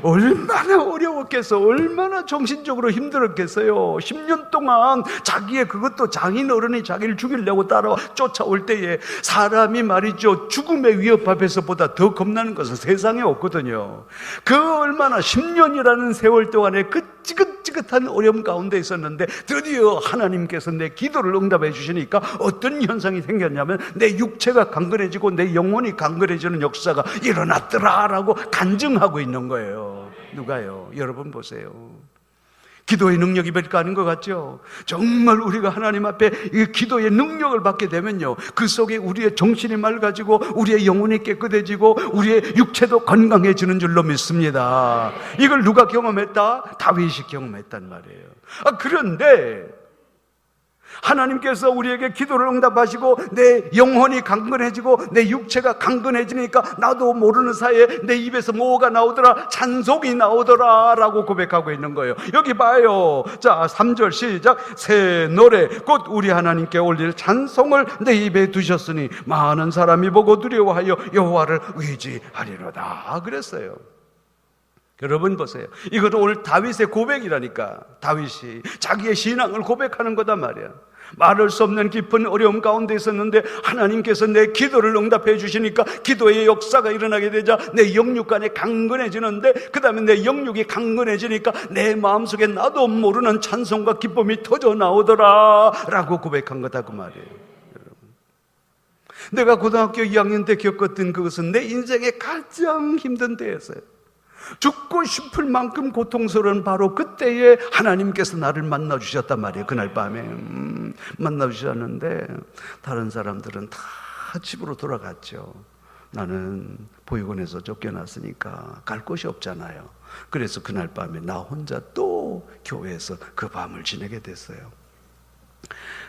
얼마나 어려웠겠어, 얼마나 정신적으로 힘들었겠어요. 10년 동안 자기의 그것도 장인 어른이 자기를 죽이려고 따라 쫓아올 때에 사람이 말이죠, 죽음의 위협 앞에서보다 더 겁나는 것은 세상에 없거든요. 그 얼마나 10년이라는 세월 동안에 그 찌긋찌긋한 어려움 가운데 있었는데, 드디어 하나님께서 내 기도를 응답해 주시니까 어떤 현상이 생겼냐면, 내 육체가 강건해지고 내 영혼이 강건해지는 역사가 일어났더라라고 간증하고 있는 거예요. 누가요? 여러분 보세요. 기도의 능력이 별거 아닌 것 같죠? 정말 우리가 하나님 앞에 이 기도의 능력을 받게 되면요, 그 속에 우리의 정신이 맑아지고 우리의 영혼이 깨끗해지고 우리의 육체도 건강해지는 줄로 믿습니다. 이걸 누가 경험했다? 다윗이 경험했단 말이에요. 그런데 하나님께서 우리에게 기도를 응답하시고 내 영혼이 강건해지고 내 육체가 강건해지니까 나도 모르는 사이에 내 입에서 뭐가 나오더라? 찬송이 나오더라 라고 고백하고 있는 거예요. 여기 봐요. 자, 3절 시작. 새 노래 곧 우리 하나님께 올릴 찬송을 내 입에 두셨으니 많은 사람이 보고 두려워하여 여호와를 의지하리로다 그랬어요. 여러분 보세요. 이것은 오늘 다윗의 고백이라니까. 다윗이 자기의 신앙을 고백하는 거단 말이야. 말할 수 없는 깊은 어려움 가운데 있었는데 하나님께서 내 기도를 응답해 주시니까 기도의 역사가 일어나게 되자 내 영육간에 강건해지는데, 그 다음에 내 영육이 강건해지니까 내 마음속에 나도 모르는 찬송과 기쁨이 터져 나오더라 라고 고백한 거다 그 말이에요. 여러분, 내가 고등학교 2학년 때 겪었던 그것은 내 인생의 가장 힘든 때였어요. 죽고 싶을 만큼 고통스러운 바로 그때에 하나님께서 나를 만나주셨단 말이에요. 그날 밤에 만나주셨는데 다른 사람들은 다 집으로 돌아갔죠. 나는 보육원에서 쫓겨났으니까 갈 곳이 없잖아요. 그래서 그날 밤에 나 혼자 또 교회에서 그 밤을 지내게 됐어요.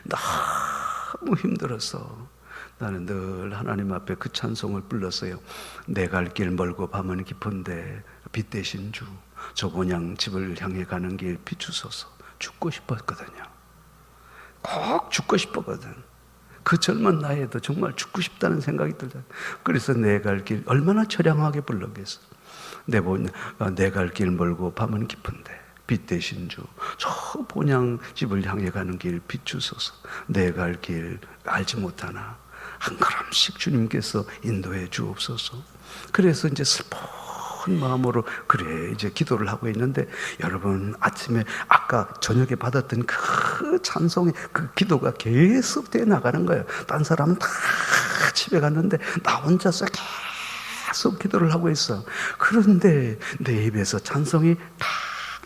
너무 힘들어서 나는 늘 하나님 앞에 그 찬송을 불렀어요. 내 갈 길 멀고 밤은 깊은데 빛 대신 주, 저 곤양 집을 향해 가는 길 비추소서. 죽고 싶었거든요. 꼭 죽고 싶었거든. 그 젊은 나이에도 정말 죽고 싶다는 생각이 들잖아요. 그래서 내 갈 길 얼마나 처량하게 불렀겠어. 내 갈 길 멀고 밤은 깊은데 빛 대신 주, 저 곤양 집을 향해 가는 길 비추소서. 내 갈 길 알지 못하나 한 걸음씩 주님께서 인도해 주옵소서. 그래서 이제 슬픈 마음으로 그래 이제 기도를 하고 있는데, 여러분 아침에 아까 저녁에 받았던 그 찬송의 그 기도가 계속 돼 나가는 거예요. 딴 사람은 다 집에 갔는데 나 혼자서 계속 기도를 하고 있어. 그런데 내 입에서 찬송이 탁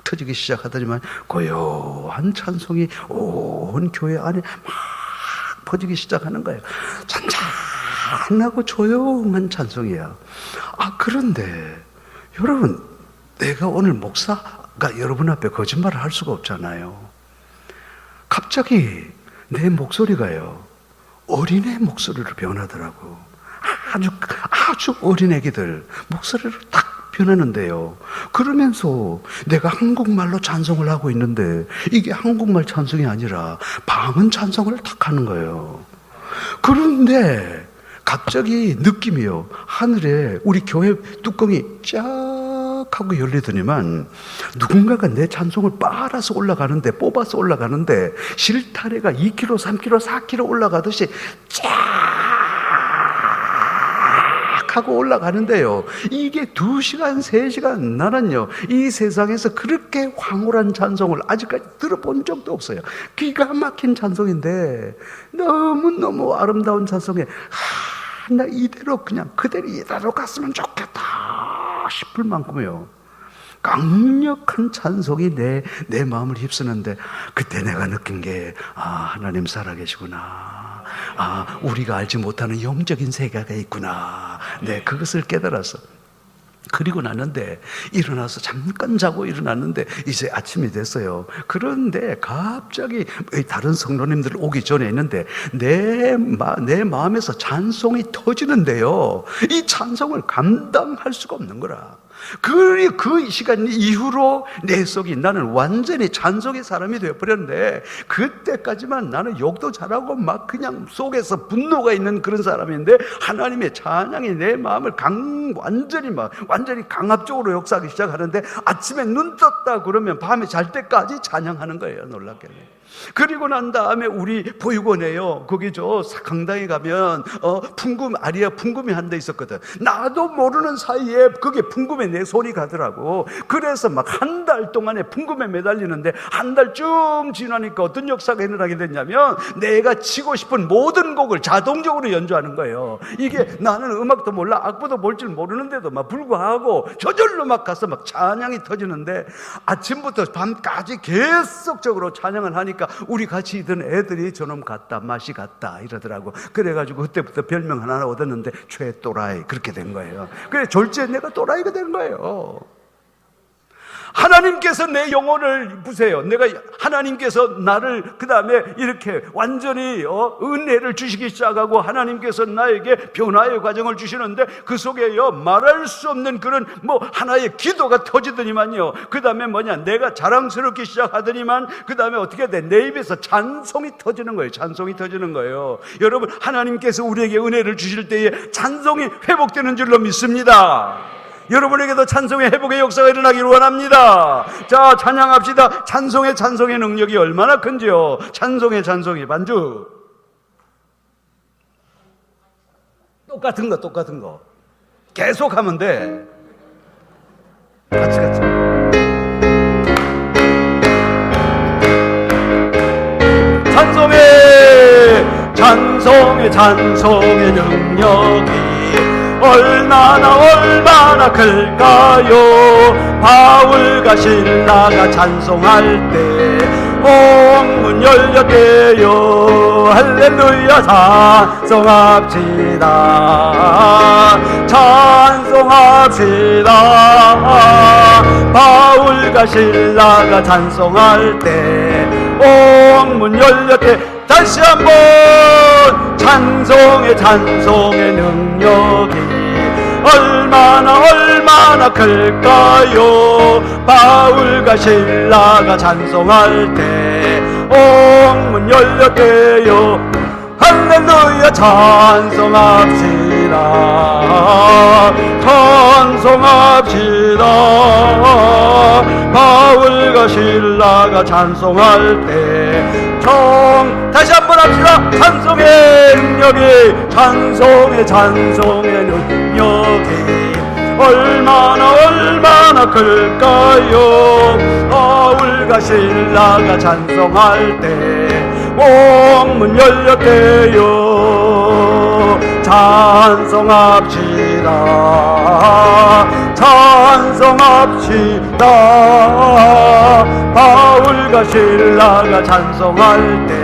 터지기 시작하더니만 고요한 찬송이 온 교회 안에 막 퍼지기 시작하는 거예요. 잔잔하고 조용한 찬송이야. 그런데 여러분, 내가 오늘 목사가 여러분 앞에 거짓말을 할 수가 없잖아요. 갑자기 내 목소리가요, 어린애 목소리로 변하더라고. 아주 어린 애기들 목소리로 딱 변하는데요. 그러면서 내가 한국말로 찬송을 하고 있는데 이게 한국말 찬송이 아니라 방언 찬송을 딱 하는 거예요. 그런데 갑자기 느낌이요, 하늘에 우리 교회 뚜껑이 쫙 하고 열리더니만 누군가가 내 찬송을 빨아서 올라가는데, 뽑아서 올라가는데 실타래가 2km, 3km, 4km 올라가듯이 쫙 하고 올라가는데요, 이게 2시간, 3시간, 나는요 이 세상에서 그렇게 황홀한 찬송을 아직까지 들어본 적도 없어요. 기가 막힌 찬송인데 너무너무 아름다운 찬송에 나 이대로 그냥 그대로 이대로 갔으면 좋겠다 싶을 만큼이요. 강력한 찬송이 내 마음을 휩쓰는데, 그때 내가 느낀 게, 하나님 살아계시구나. 우리가 알지 못하는 영적인 세계가 있구나. 그것을 깨달았어. 그리고 나는데 일어나서 잠깐 자고 일어났는데 이제 아침이 됐어요. 그런데 갑자기 다른 성도님들 오기 전에 있는데 내 마음에서 찬송이 터지는데요, 이 찬송을 감당할 수가 없는 거라. 그 시간 이후로 내 속이, 나는 완전히 찬송의 사람이 되어버렸는데, 그때까지만 나는 욕도 잘하고 막 그냥 속에서 분노가 있는 그런 사람인데, 하나님의 찬양이 내 마음을 완전히 강압적으로 역사하기 시작하는데, 아침에 눈 떴다 그러면 밤에 잘 때까지 찬양하는 거예요. 놀랍게는. 그리고 난 다음에 우리 보육원에요, 거기 강당에 가면 풍금이 한 대 있었거든. 나도 모르는 사이에 그게 풍금에 내 손이 가더라고. 그래서 막 한 달 동안에 풍금에 매달리는데, 한 달쯤 지나니까 어떤 역사가 일어나게 됐냐면, 내가 치고 싶은 모든 곡을 자동적으로 연주하는 거예요. 이게 나는 음악도 몰라, 악보도 볼 줄 모르는데도 막 불구하고 저절로 막 가서 막 찬양이 터지는데, 아침부터 밤까지 계속적으로 찬양을 하니까 우리 같이 있던 애들이 저놈 같다, 맛이 같다 이러더라고. 그래가지고 그때부터 별명 하나 얻었는데, 최또라이, 그렇게 된 거예요. 그래, 졸지에 내가 또라이가 된 거예요. 하나님께서 내 영혼을 보세요. 하나님께서 나를 그 다음에 이렇게 완전히 은혜를 주시기 시작하고, 하나님께서 나에게 변화의 과정을 주시는데, 그 속에요 말할 수 없는 그런 하나의 기도가 터지더니만요, 그 다음에 내가 자랑스럽기 시작하더니만, 그 다음에 어떻게 돼? 내 입에서 찬송이 터지는 거예요. 찬송이 터지는 거예요. 여러분, 하나님께서 우리에게 은혜를 주실 때에 찬송이 회복되는 줄로 믿습니다. 여러분에게도 찬송의 회복의 역사가 일어나기를 원합니다. 자, 찬양합시다. 찬송의 능력이 얼마나 큰지요. 찬송의 반주. 똑같은 거 계속 하면 돼. 같이 찬송의 능력이 얼마나 클까요? 바울과 신라가 찬송할 때 온 문 열렸대요. 할렐루야, 찬송합시다. 바울과 신라가 찬송할 때 온 문 열렸대. 다시 한번 찬송의 능력이 얼마나 클까요? 바울과 신라가 찬송할 때 온 문 열렸대요. 할렐루야, 찬송합시다. 바울과 신라가 찬송할 때 다시 한번 합시다. 찬송의 능력이 얼마나 클까요? 바울과 신라가 찬송할 때 온 문 열렸대요. 찬송합시다. 바울과 신라가 찬송할 때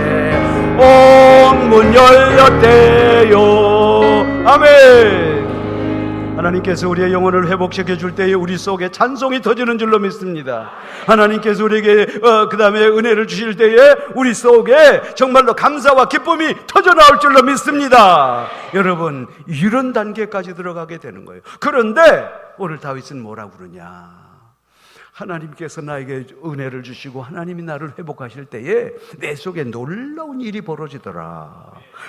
온 문 열렸대요. 아멘. 하나님께서 우리의 영혼을 회복시켜 줄 때에 우리 속에 찬송이 터지는 줄로 믿습니다. 하나님께서 우리에게 그 다음에 은혜를 주실 때에 우리 속에 정말로 감사와 기쁨이 터져나올 줄로 믿습니다. 여러분, 이런 단계까지 들어가게 되는 거예요. 그런데 오늘 다윗은 뭐라고 그러냐? 하나님께서 나에게 은혜를 주시고 하나님이 나를 회복하실 때에 내 속에 놀라운 일이 벌어지더라.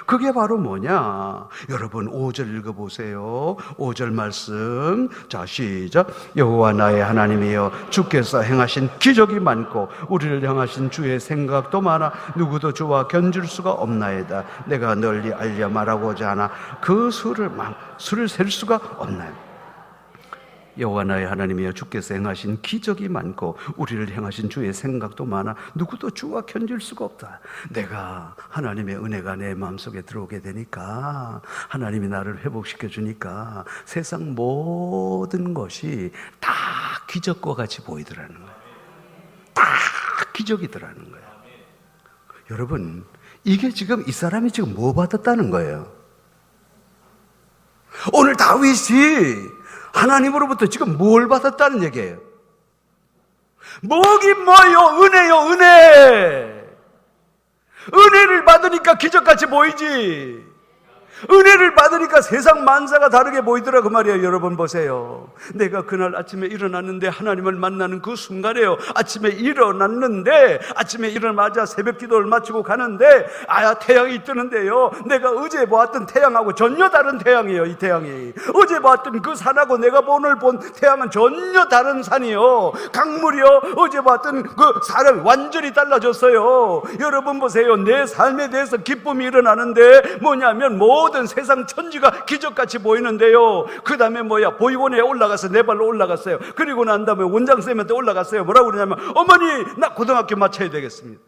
그게 바로 뭐냐? 여러분, 5절 읽어보세요. 5절 말씀. 자, 시작. 여호와 나의 하나님이여, 주께서 행하신 기적이 많고 우리를 향하신 주의 생각도 많아 누구도 주와 견줄 수가 없나이다. 내가 널리 알려 말하고자 하나 그 수를 셀 수가 없나이다. 여호와 나의 하나님이여, 주께서 행하신 기적이 많고 우리를 향하신 주의 생각도 많아 누구도 주와 견줄 수가 없다. 내가 하나님의 은혜가 내 마음속에 들어오게 되니까, 하나님이 나를 회복시켜 주니까 세상 모든 것이 다 기적과 같이 보이더라는 거예요. 다 기적이더라는 거예요. 여러분, 이게 지금 이 사람이 지금 뭐 받았다는 거예요? 오늘 다윗이 하나님으로부터 지금 뭘 받았다는 얘기예요? 뭐긴 뭐요? 은혜요, 은혜. 은혜를 받으니까 기적같이 보이지. 은혜를 받으니까 세상 만사가 다르게 보이더라 그 말이에요. 여러분 보세요. 내가 그날 아침에 일어났는데 하나님을 만나는 그 순간에요. 아침에 일어나자 새벽 기도를 마치고 가는데 태양이 뜨는데요. 내가 어제 보았던 태양하고 전혀 다른 태양이에요. 이 태양이 어제 보았던 그 산하고 내가 오늘 본 태양은 전혀 다른 산이요. 강물이요. 어제 보았던 그 산이 완전히 달라졌어요. 여러분 보세요. 내 삶에 대해서 기쁨이 일어나는데 뭐냐면 모든 세상 천지가 기적같이 보이는데요. 그 다음에 보이원에 올라가서 내 발로 올라갔어요. 그리고 난 다음에 원장선생님한테 올라갔어요. 뭐라고 그러냐면, 어머니 나 고등학교 마쳐야 되겠습니다.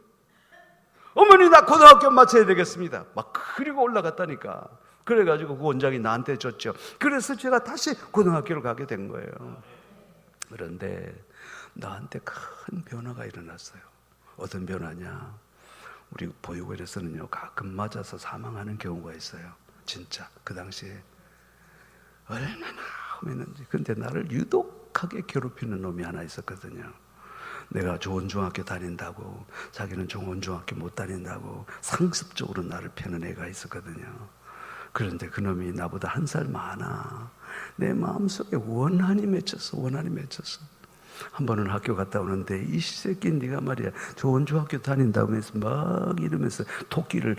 어머니 나 고등학교 마쳐야 되겠습니다. 막 그리고 올라갔다니까. 그래가지고 그 원장이 나한테 줬죠. 그래서 제가 다시 고등학교를 가게 된 거예요. 그런데 나한테 큰 변화가 일어났어요. 어떤 변화냐? 우리 보육원에서는요, 가끔 맞아서 사망하는 경우가 있어요. 진짜 그 당시에 얼마나 험했는지. 근데 나를 유독하게 괴롭히는 놈이 하나 있었거든요. 내가 좋은 중학교 다닌다고, 자기는 좋은 중학교 못 다닌다고 상습적으로 나를 패는 애가 있었거든요. 그런데 그 놈이 나보다 한 살 많아. 내 마음속에 원한이 맺혔어. 한 번은 학교 갔다 오는데, 이 새끼 네가 말이야 좋은 중학교 다닌다고 해서 막 이러면서 토끼를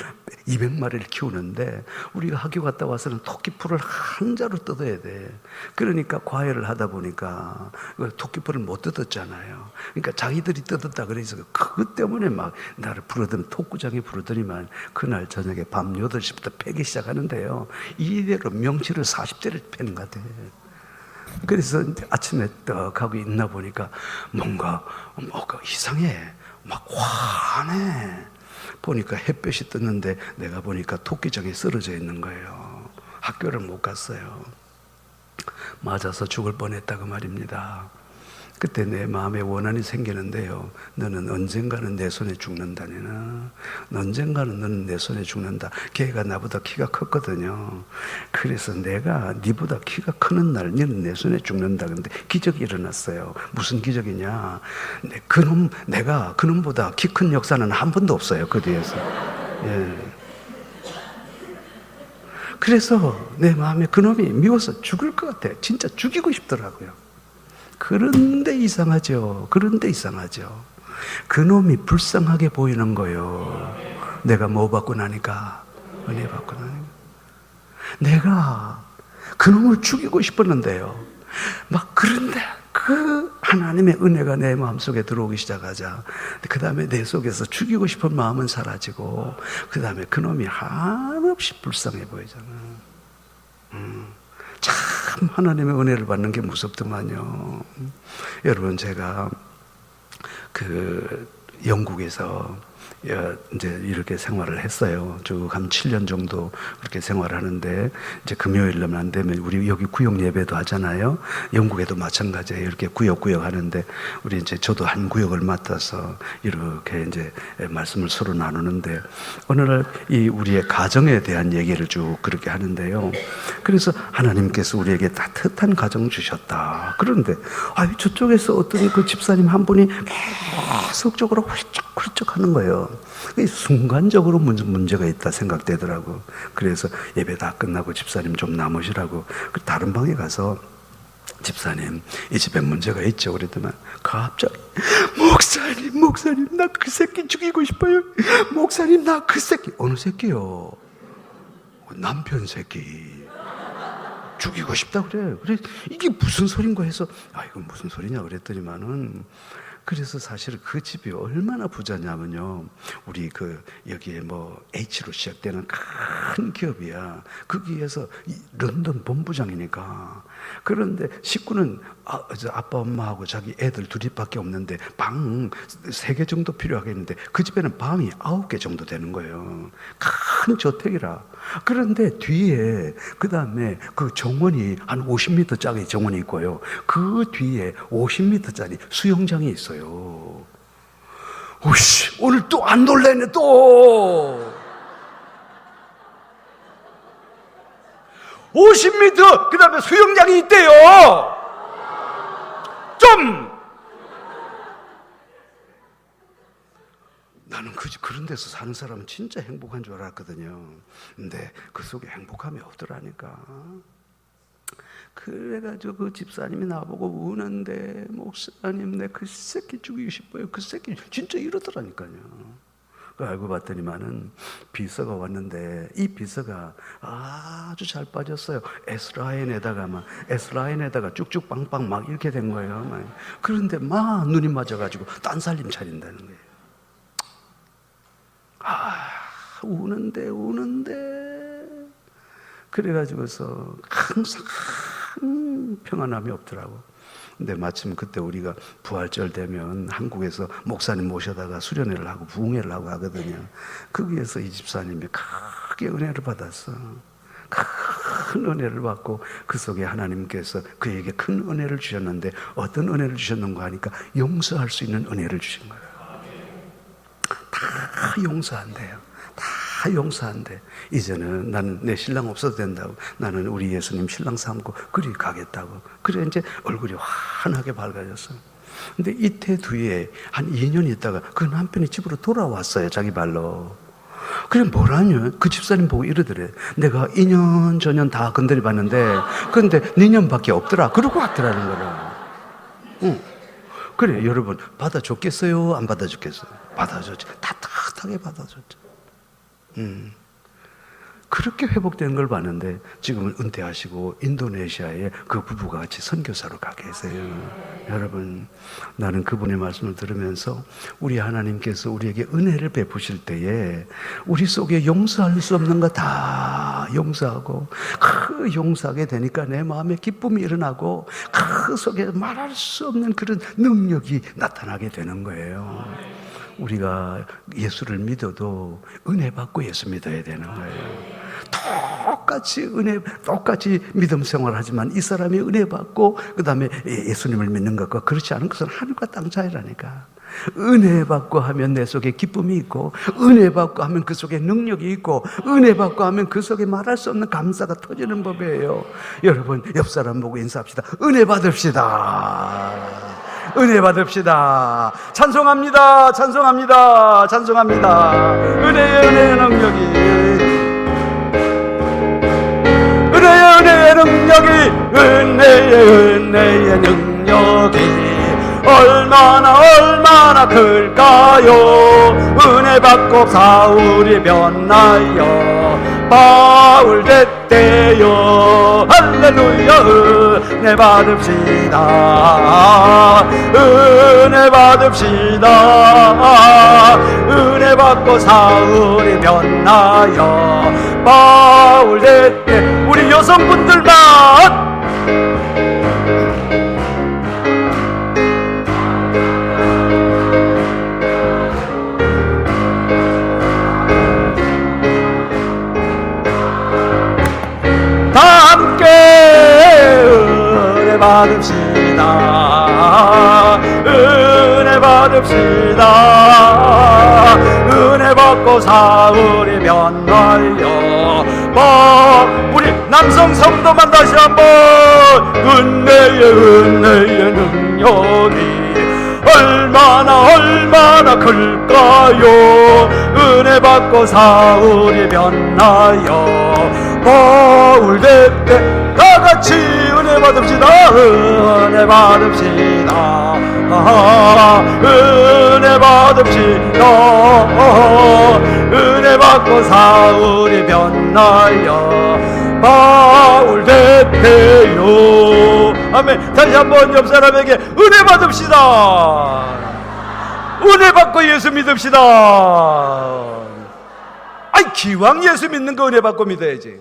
200마리를 키우는데, 우리가 학교 갔다 와서는 토끼풀을 한 자루 뜯어야 돼. 그러니까 과외를 하다 보니까 토끼풀을 못 뜯었잖아요. 그러니까 자기들이 뜯었다 그래서 그것 때문에 막 나를 토구장에 부르더니만 그날 저녁에 밤 8시부터 패기 시작하는데요, 이대로 명치를 40대를 패는 것 같아. 그래서 아침에 떡 하고 있나 보니까 뭔가 이상해. 막 환해. 보니까 햇볕이 떴는데 내가 보니까 토끼장에 쓰러져 있는 거예요. 학교를 못 갔어요. 맞아서 죽을 뻔했다고 말입니다. 그때 내 마음에 원한이 생기는데요, 너는 언젠가는 내 손에 죽는다니나. 언젠가는 너는 내 손에 죽는다. 걔가 나보다 키가 컸거든요. 그래서 내가 네보다 키가 크는 날 너는 내 손에 죽는다. 근데 기적이 일어났어요. 무슨 기적이냐? 내가 그놈보다 키 큰 역사는 한 번도 없어요. 그 뒤에서. 예. 그래서 내 마음에 그놈이 미워서 죽을 것 같아. 진짜 죽이고 싶더라고요. 그런데 이상하죠. 그놈이 불쌍하게 보이는 거예요. 내가 뭐 받고 나니까? 은혜 받고 나니까. 내가 그놈을 죽이고 싶었는데요. 그런데 그 하나님의 은혜가 내 마음속에 들어오기 시작하자, 그 다음에 내 속에서 죽이고 싶은 마음은 사라지고, 그 다음에 그놈이 한없이 불쌍해 보이잖아. 참 하나님의 은혜를 받는 게 무섭더만요. 여러분, 제가 영국에서 이제 이렇게 생활을 했어요. 쭉 한 7년 정도 그렇게 생활을 하는데, 이제 금요일만 안 되면 우리 여기 구역 예배도 하잖아요. 영국에도 마찬가지예요. 이렇게 구역 하는데, 우리 이제 저도 한 구역을 맡아서 이렇게 이제 말씀을 서로 나누는데, 어느 날 이 우리의 가정에 대한 얘기를 쭉 그렇게 하는데요. 그래서 하나님께서 우리에게 따뜻한 가정 주셨다. 그런데 저쪽에서 어떤 그 집사님 한 분이 계속적으로 훌쩍 하는 거예요. 순간적으로 문제가 있다 생각되더라고. 그래서 예배 다 끝나고 집사님 좀 남으시라고 다른 방에 가서, 집사님 이 집에 문제가 있죠. 그랬더니 갑자기 목사님 나 그 새끼 죽이고 싶어요. 목사님 나 그 새끼. 어느 새끼요? 남편 새끼 죽이고 싶다 그래. 이게 무슨 소린가 해서, 이건 무슨 소리냐 그랬더니만은, 그래서 사실 그 집이 얼마나 부자냐면요, 우리 여기에 H로 시작되는 큰 기업이야. 거기에서 런던 본부장이니까. 그런데 식구는 아빠 엄마하고 자기 애들 둘이밖에 없는데 방 3개 정도 필요하겠는데, 그 집에는 방이 9개 정도 되는 거예요. 큰 저택이라. 그런데 뒤에 그 다음에 그 정원이 한 50m짜리 정원이 있고요. 그 뒤에 50m짜리 수영장이 있어요. 오씨, 오늘 또 안 놀래네 또. 50m 그 다음에 수영장이 있대요. 좀 나는 그런 데서 사는 사람은 진짜 행복한 줄 알았거든요. 근데 그 속에 행복함이 없더라니까. 그래가지고 그 집사님이 나보고 우는데, 목사님 내 그 새끼 죽이고 싶어요. 그 새끼 진짜 이러더라니까요. 알고 봤더니만은 비서가 왔는데, 이 비서가 아주 잘 빠졌어요. S라인에다가 쭉쭉 빵빵 막 이렇게 된 거예요. 그런데 막 눈이 맞아가지고 딴 살림 차린다는 거예요. 우는데 그래가지고서 항상 평안함이 없더라고. 근데 마침 그때 우리가 부활절 되면 한국에서 목사님 모셔다가 수련회를 하고 부흥회를 하고 하거든요. 거기에서 이 집사님이 크게 은혜를 받았어. 큰 은혜를 받고 그 속에 하나님께서 그에게 큰 은혜를 주셨는데, 어떤 은혜를 주셨는가 하니까 용서할 수 있는 은혜를 주신 거예요. 다 용서한대요. 다 용서한대. 이제는 나는 내 신랑 없어도 된다고. 나는 우리 예수님 신랑 삼고 그리 가겠다고. 그래 이제 얼굴이 환하게 밝아졌어. 근데 이때 뒤에 한 2년 있다가 그 남편이 집으로 돌아왔어요. 자기 발로. 그래 뭐라냐? 그 집사님 보고 이러더래. 내가 2년 전년 다 건드려 봤는데 근데 2년밖에 없더라. 그러고 왔더라는 거라. 그래 여러분, 받아줬겠어요? 안 받아줬겠어요? 받아줬지. 따뜻하게 받아줬죠. 그렇게 회복된 걸 봤는데 지금은 은퇴하시고 인도네시아에 그 부부가 같이 선교사로 가 계세요. 여러분, 나는 그분의 말씀을 들으면서 우리 하나님께서 우리에게 은혜를 베푸실 때에 우리 속에 용서할 수 없는 거 다 용서하고, 그 용서하게 되니까 내 마음에 기쁨이 일어나고 그 속에 말할 수 없는 그런 능력이 나타나게 되는 거예요. 우리가 예수를 믿어도 은혜 받고 예수 믿어야 되는 거예요. 똑같이 믿음 생활하지만 이 사람이 은혜 받고 그 다음에 예수님을 믿는 것과 그렇지 않은 것은 하늘과 땅 차이라니까. 은혜 받고 하면 내 속에 기쁨이 있고, 은혜 받고 하면 그 속에 능력이 있고, 은혜 받고 하면 그 속에 말할 수 없는 감사가 터지는 법이에요. 여러분, 옆 사람 보고 인사합시다. 은혜 받읍시다. 은혜 받읍시다. 찬송합니다. 찬송합니다. 찬송합니다. 은혜의 능력이, 은혜의 능력이 얼마나 클까요? 은혜 받고 사울이 변하여 바울 됐대요. 할렐루야. 은혜 받읍시다. 은혜 받읍시다. 은혜 받고 사울이 변하여 바울 됐대. 우리 여성분들만 은혜 받읍시다. 은혜 받읍시다. 은혜 받고 사울이 변하여 우리 남성 성도만 다시 한번 은혜의 능력이 얼마나 클까요? 은혜 받고 사울이 변하여 바울 됐대. 다같이 은혜 받읍시다. 은혜 받읍시다. 은혜 받읍시다. 은혜 받고 사울이 변하여 바울 됐대요. 아멘. 다시 한번 옆 사람에게 은혜 받읍시다. 은혜 받고 예수 믿읍시다. 아이, 기왕 예수 믿는 거 은혜 받고 믿어야지.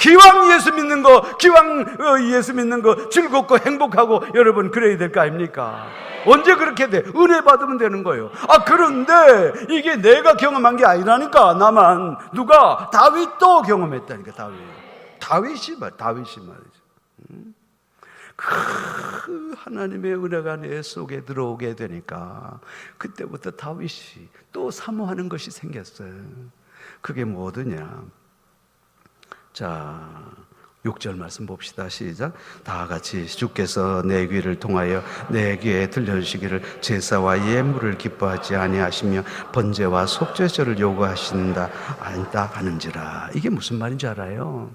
기왕 예수 믿는 거, 기왕 예수 믿는 거 즐겁고 행복하고 여러분 그래야 될 거 아닙니까? 언제 그렇게 돼? 은혜 받으면 되는 거예요. 그런데 이게 내가 경험한 게 아니라니까. 나만. 누가? 다윗도 경험했다니까. 다윗이 말이죠. 그 하나님의 은혜가 내 속에 들어오게 되니까 그때부터 다윗이 또 사모하는 것이 생겼어요. 그게 뭐더냐? 자, 6절 말씀 봅시다. 시작. 다 같이 주께서 내 귀를 통하여 내 귀에 들려주시기를 제사와 예물을 기뻐하지 아니하시며 번제와 속죄제를 요구하신다 하는지라. 이게 무슨 말인지 알아요?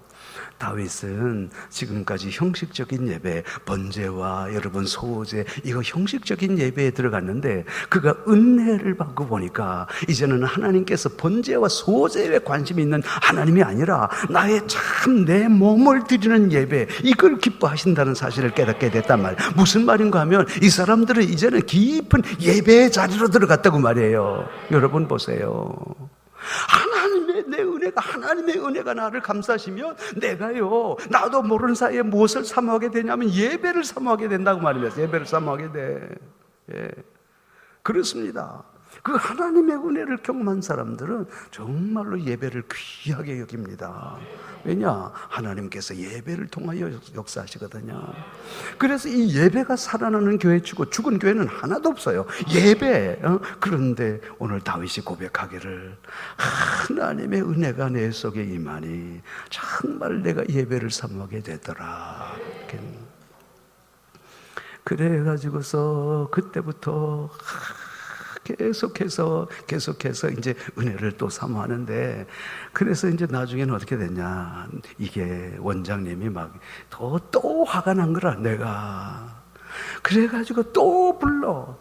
다윗은 지금까지 형식적인 예배, 번제와 여러분 소제, 이거 형식적인 예배에 들어갔는데 그가 은혜를 받고 보니까 이제는 하나님께서 번제와 소제에 관심이 있는 하나님이 아니라 나의 참 내 몸을 드리는 예배, 이걸 기뻐하신다는 사실을 깨닫게 됐단 말이에요. 무슨 말인가 하면 이 사람들은 이제는 깊은 예배의 자리로 들어갔다고 말이에요. 여러분 보세요. 하나님의 은혜가 나를 감싸시면 내가요, 나도 모르는 사이에 무엇을 사모하게 되냐면 예배를 사모하게 된다고 말입니다. 예배를 사모하게 돼. 예. 그렇습니다. 그 하나님의 은혜를 경험한 사람들은 정말로 예배를 귀하게 여깁니다. 왜냐? 하나님께서 예배를 통하여 역사하시거든요. 그래서 이 예배가 살아나는 교회 치고 죽은 교회는 하나도 없어요. 예배. 그런데 오늘 다윗이 고백하기를 하나님의 은혜가 내 속에 임하니 정말 내가 예배를 사모하게 되더라. 그래가지고서 그때부터 계속해서 이제 은혜를 또 사모하는데, 그래서 이제 나중에는 어떻게 됐냐, 이게 원장님이 막 또 화가 난 거라. 내가 그래가지고 또 불러,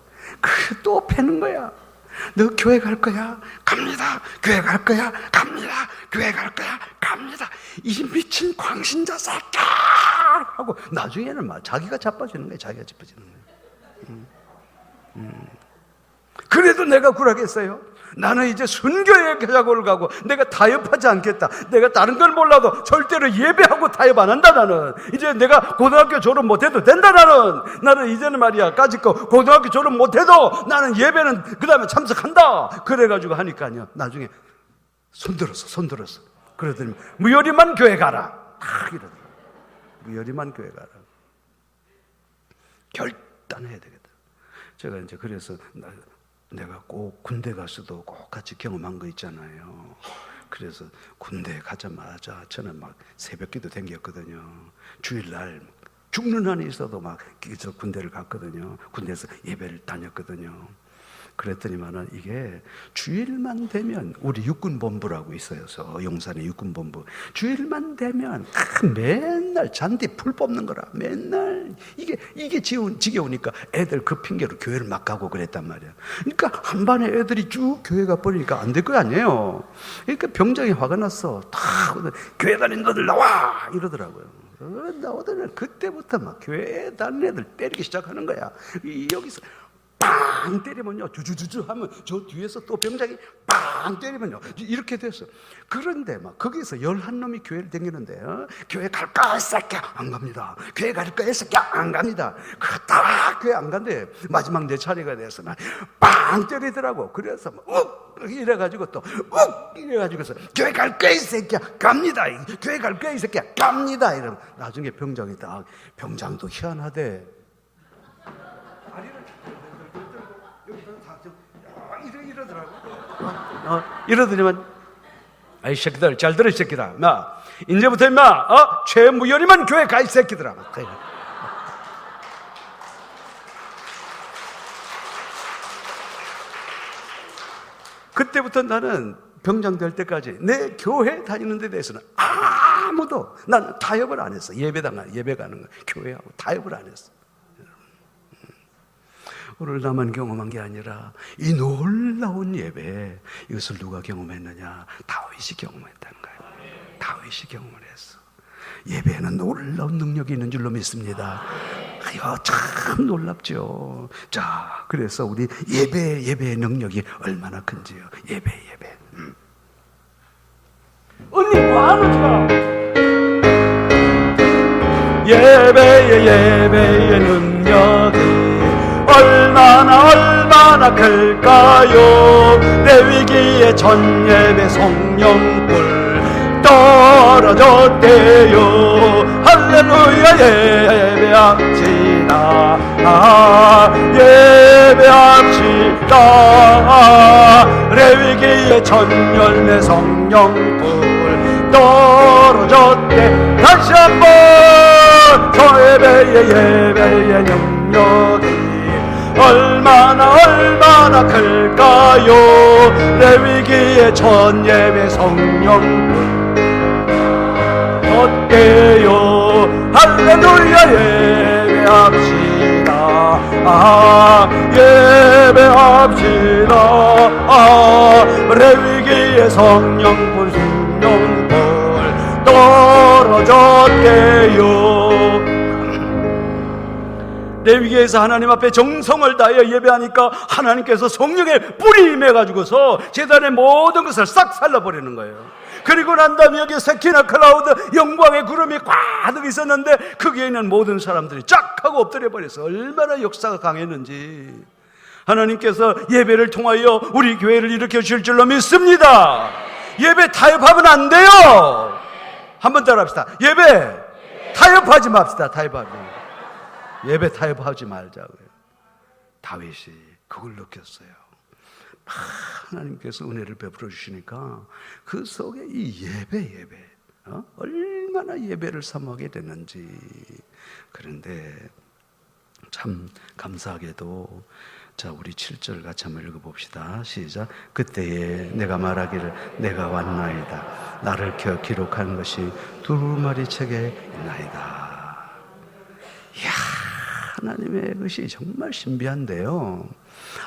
또 패는 거야. 너 교회 갈 거야? 갑니다. 교회 갈 거야? 갑니다. 교회 갈 거야? 갑니다. 이 미친 광신자 새끼 하고 나중에는 막 자기가 자빠지는 거야. 자기가 자빠지는 거야. 그래도 내가 굴하겠어요? 나는 이제 순교의 교작을 가고 내가 타협하지 않겠다. 내가 다른 걸 몰라도 절대로 예배하고 타협 안 한다. 나는 이제 내가 고등학교 졸업 못해도 된다. 나는 이제는 말이야, 까짓거 고등학교 졸업 못해도 나는 예배는 그 다음에 참석한다. 그래가지고 하니까요, 나중에 손들었어. 그러더니 무열이만 교회 가라. 딱 이러더라. 무열이만 교회 가라. 결단해야 되겠다. 제가 이제 그래서 내가 꼭 군대 가서도 꼭 같이 경험한 거 있잖아요. 그래서 군대 가자마자 저는 막 새벽기도 댕겼거든요. 주일날 죽는 한이 있어도 막 군대를 갔거든요. 군대에서 예배를 다녔거든요. 그랬더니만은 이게 주일만 되면, 우리 육군본부라고 있어요. 용산에 육군본부. 주일만 되면 맨날 잔디 풀 뽑는 거라. 맨날 이게 지겨우니까 애들 그 핑계로 교회를 막 가고 그랬단 말이야. 그러니까 한 반에 애들이 쭉 교회 가버리니까 안 될 거 아니에요. 그러니까 병장이 화가 났어. 다 교회 다니는 너들 나와 이러더라고요. 나오더니 그때부터 막 교회 다니는 애들 때리기 시작하는 거야. 여기서 빵 때리면요, 주주주주 하면 저 뒤에서 또 병장이 빵 때리면요, 이렇게 됐어. 그런데 막 거기서 11놈이 교회를 다니는데, 교회 갈까 이 새끼야? 안 갑니다. 교회 갈까 이 새끼야? 안 갑니다. 딱 교회 안 간대. 마지막 내 차례가 돼서 빵 때리더라고. 그래서 욱 이래가지고 또 욱 이래가지고서 교회 갈까 이 새끼야? 갑니다. 교회 갈까 이 새끼야? 갑니다. 이러면 나중에 병장이 딱, 병장도 희한하대. 이러더니만, 아이 새끼들 잘 들어 이 새끼들아, 이제부터 임마 최무열이만 교회 가 이 새끼들아. 그때부터 나는 병장 될 때까지 내 교회 다니는 데 대해서는 아무도, 난 타협을 안 했어. 예배 가는 거, 교회하고 타협을 안 했어. 오늘 나만 경험한 게 아니라 이 놀라운 예배, 이것을 누가 경험했느냐? 다윗이 경험했다는 거예요. 다윗이 경험을 했어. 예배에는 놀라운 능력이 있는 줄로 믿습니다. 이거 참 놀랍죠. 자, 그래서 우리 예배의 능력이 얼마나 큰지요. 예배. 언니 뭐하노 지금? 예배의 능력이 얼마나 클까요. 레위기의 전 예배 성령불 떨어졌대요. 할렐루야. 예배합시다. 예배합시다. 레위기의 전 열매 성령불 떨어졌대. 다시 한번 저 예배의 능력이 얼마나 클까요. 레위기의 전 예배 성령불 어때요. 할렐루야. 예배합시다. 예배합시다. 레위기의 성령불 떨어졌대요. 레위기에서 하나님 앞에 정성을 다하여 예배하니까 하나님께서 성령의 불이 임해가지고서 제단의 모든 것을 싹 살라버리는 거예요. 그리고 난 다음에 여기 세키나 클라우드 영광의 구름이 가득 있었는데 거기에 있는 모든 사람들이 쫙 하고 엎드려 버려서 얼마나 역사가 강했는지. 하나님께서 예배를 통하여 우리 교회를 일으켜 주실 줄로 믿습니다. 예배 타협하면 안 돼요. 한번 따라합시다. 예배 타협하지 맙시다. 예배 타협하지 말자고요. 다윗이 그걸 느꼈어요. 하나님께서 은혜를 베풀어 주시니까 그 속에 이 예배 얼마나 예배를 사모하게 됐는지. 그런데 참 감사하게도 자, 우리 7절 같이 한번 읽어봅시다. 시작. 그때에 내가 말하기를 내가 왔나이다. 나를 기록한 것이 두루마리 책에 있나이다. 이야, 하나님의 것이 정말 신비한데요.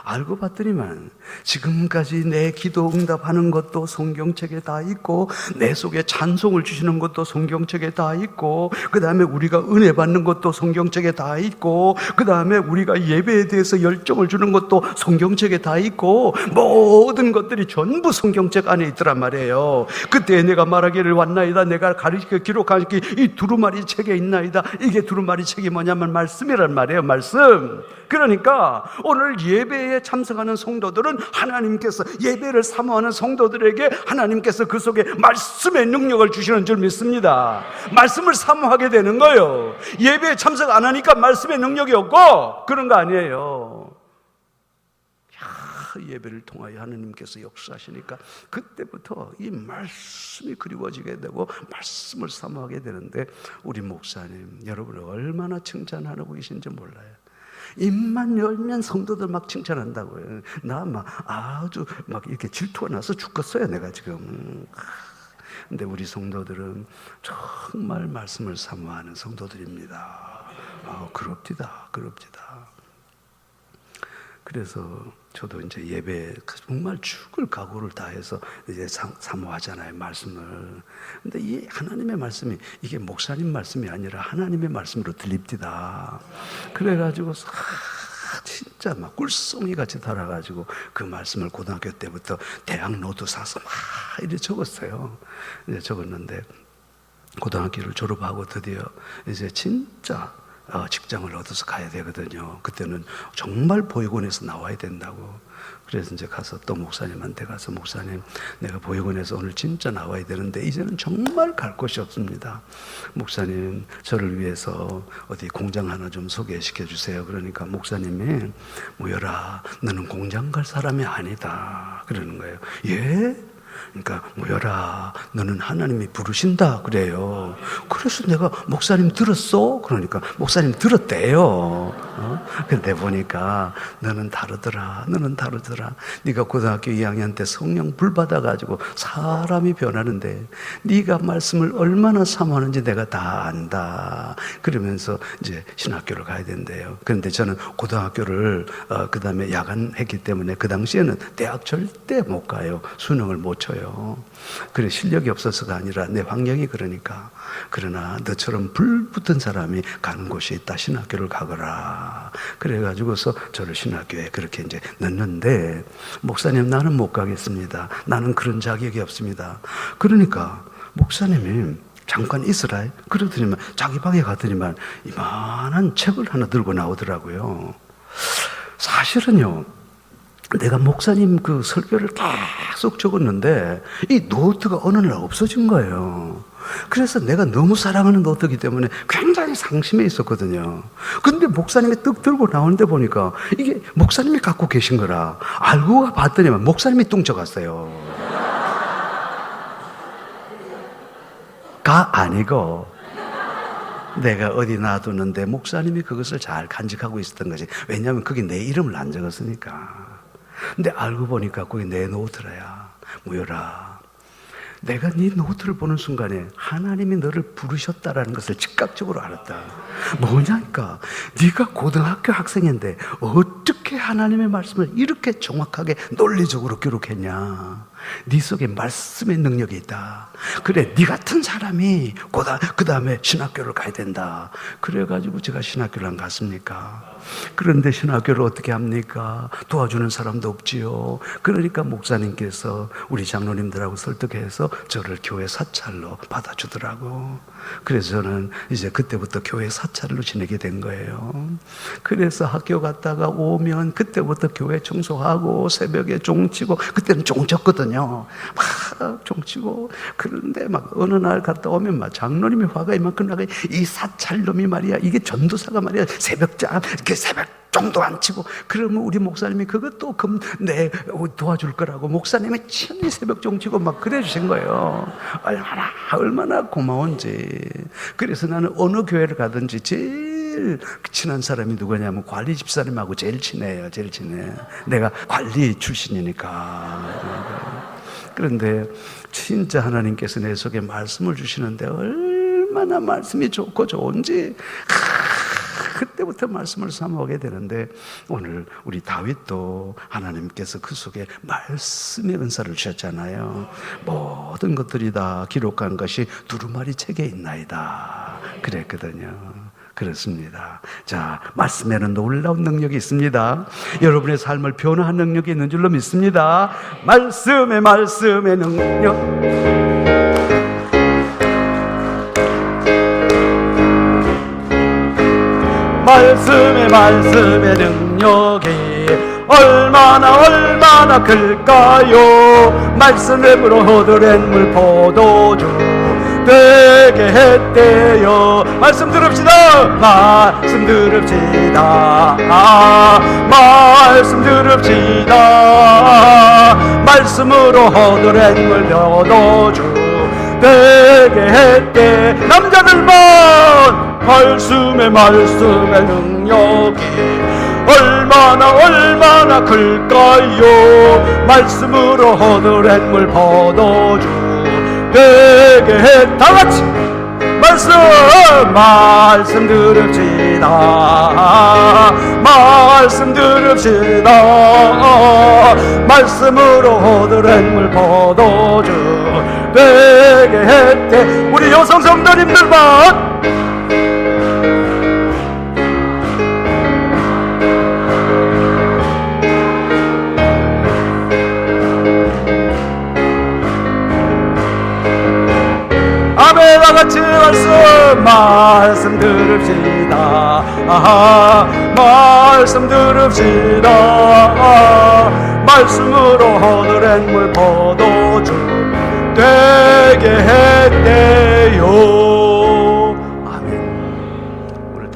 알고 봤더니만 지금까지 내 기도 응답하는 것도 성경책에 다 있고, 내 속에 찬송을 주시는 것도 성경책에 다 있고, 그 다음에 우리가 은혜 받는 것도 성경책에 다 있고, 그 다음에 우리가 예배에 대해서 열정을 주는 것도 성경책에 다 있고, 모든 것들이 전부 성경책 안에 있더란 말이에요. 그때 내가 말하기를 왔나이다. 내가 가르쳐 기록한 이 두루마리 책에 있나이다. 이게 두루마리 책이 뭐냐면 말씀이란 말이에요. 말씀. 그러니까 오늘 예배에 참석하는 성도들은 하나님께서 예배를 사모하는 성도들에게 하나님께서 그 속에 말씀의 능력을 주시는 줄 믿습니다. 말씀을 사모하게 되는 거예요. 예배에 참석 안 하니까 말씀의 능력이 없고 그런 거 아니에요. 예배를 통하여 하나님께서 역사하시니까 그때부터 이 말씀이 그리워지게 되고 말씀을 사모하게 되는데, 우리 목사님 여러분을 얼마나 칭찬하고 계신지 몰라요. 입만 열면 성도들 막 칭찬한다고요. 나 막 아주 막 이렇게 질투가 나서 죽겠어요, 내가 지금. 근데 우리 성도들은 정말 말씀을 사모하는 성도들입니다. 그럽디다. 그래서 저도 이제 예배 정말 죽을 각오를 다해서 이제 사모하잖아요, 말씀을. 근데 이 하나님의 말씀이 이게 목사님 말씀이 아니라 하나님의 말씀으로 들립디다. 그래가지고 진짜 막 꿀송이 같이 달아가지고 그 말씀을 고등학교 때부터 대학 노트 사서 막 이렇게 적었어요. 이제 적었는데 고등학교를 졸업하고 드디어 이제 진짜 직장을 얻어서 가야 되거든요. 그때는 정말 보육원에서 나와야 된다고. 그래서 이제 가서 또 목사님한테 가서, 목사님, 내가 보육원에서 오늘 진짜 나와야 되는데 이제는 정말 갈 곳이 없습니다. 목사님, 저를 위해서 어디 공장 하나 좀 소개시켜 주세요. 그러니까 목사님이, 모여라, 너는 공장 갈 사람이 아니다, 그러는 거예요. 예? 그러니까 모여라, 너는 하나님이 부르신다 그래요. 그래서 내가, 목사님 들었어? 그러니까 목사님 들었대요. 근데 보니까 너는 다르더라. 네가 고등학교 2학년 때 성령 불 받아가지고 사람이 변하는데 네가 말씀을 얼마나 사모하는지 내가 다 안다. 그러면서 이제 신학교를 가야 된대요. 그런데 저는 고등학교를 그 다음에 야간했기 때문에 그 당시에는 대학 절대 못 가요. 수능을 못 쳐요. 그래, 실력이 없어서가 아니라 내 환경이 그러니까. 그러나 너처럼 불 붙은 사람이 가는 곳이 있다. 신학교를 가거라. 그래가지고서 저를 신학교에 그렇게 이제 넣는데, 목사님, 나는 못 가겠습니다. 나는 그런 자격이 없습니다. 그러니까 목사님이 잠깐 있으라. 그러더니만 자기 방에 갔더니만 이만한 책을 하나 들고 나오더라고요. 사실은요, 내가 목사님 그 설교를 계속 적었는데 이 노트가 어느 날 없어진 거예요. 그래서 내가 너무 사랑하는 노트이기 때문에 굉장히 상심해 있었거든요. 근데 목사님이 떡 들고 나오는데 보니까 이게 목사님이 갖고 계신 거라 알고 봤더니만 목사님이 뚱쳐갔어요. 가 아니고 내가 어디 놔두는데 목사님이 그것을 잘 간직하고 있었던 거지. 왜냐하면 거기 내 이름을 안 적었으니까. 근데 알고 보니까 그게 내 노트라야. 무효라. 내가 네 노트를 보는 순간에 하나님이 너를 부르셨다라는 것을 즉각적으로 알았다. 뭐냐니까 네가 고등학교 학생인데 어떻게 하나님의 말씀을 이렇게 정확하게 논리적으로 기록했냐. 네 속에 말씀의 능력이 있다. 그래, 네 같은 사람이 그 다음에 신학교를 가야 된다. 그래가지고 제가 신학교를 안 갔습니까? 그런데 신학교를 어떻게 합니까? 도와주는 사람도 없지요. 그러니까 목사님께서 우리 장로님들하고 설득해서 저를 교회 사찰로 받아주더라고. 그래서 저는 이제 그때부터 교회 사찰로 지내게 된 거예요. 그래서 학교 갔다가 오면 그때부터 교회 청소하고 새벽에 종치고, 그때는 종쳤거든요. 막 종치고. 그런데 막 어느 날 갔다 오면 막 장로님이 화가 이만큼 나가, 이 사찰놈이 말이야, 이게 전도사가 말이야, 새벽잠 이렇게 새벽 정도 안 치고. 그러면 우리 목사님이 그것도 내 도와줄 거라고 목사님이 친히 새벽 종치고 막 그래 주신 거예요. 얼마나 고마운지. 그래서 나는 어느 교회를 가든지 제일 친한 사람이 누구냐면 관리 집사님하고 제일 친해요. 제일 친해. 내가 관리 출신이니까. 그런데 진짜 하나님께서 내 속에 말씀을 주시는데 얼마나 말씀이 좋고 좋은지 그때부터 말씀을 삼아오게 되는데, 오늘 우리 다윗도 하나님께서 그 속에 말씀의 은사를 주셨잖아요. 모든 것들이 다 기록한 것이 두루마리 책에 있나이다 그랬거든요. 그렇습니다. 자, 말씀에는 놀라운 능력이 있습니다. 여러분의 삶을 변화한 능력이 있는 줄로 믿습니다. 말씀의 능력. 말씀의 능력이 얼마나 클까요? 말씀으로 허들엔 물 포도주 되게 했대요. 말씀 들읍시다. 말씀 들읍시다. 말씀 들읍시다. 말씀으로 허들엔 물 포도주 되게 했대. 남자들만 말씀의 능력이 얼마나 클까요? 말씀으로 허들엔 물 포도주 되게 해. 다같이 말씀 들읍시다. 말씀 들읍시다. 말씀으로 허들엔 물 포도주 되게 했대. 우리 여성 성도님들만 다같이 말씀 들읍시다. 말씀 들읍시다. 말씀으로 허들엔 물 포도주 되게 했대요. 아멘. 오늘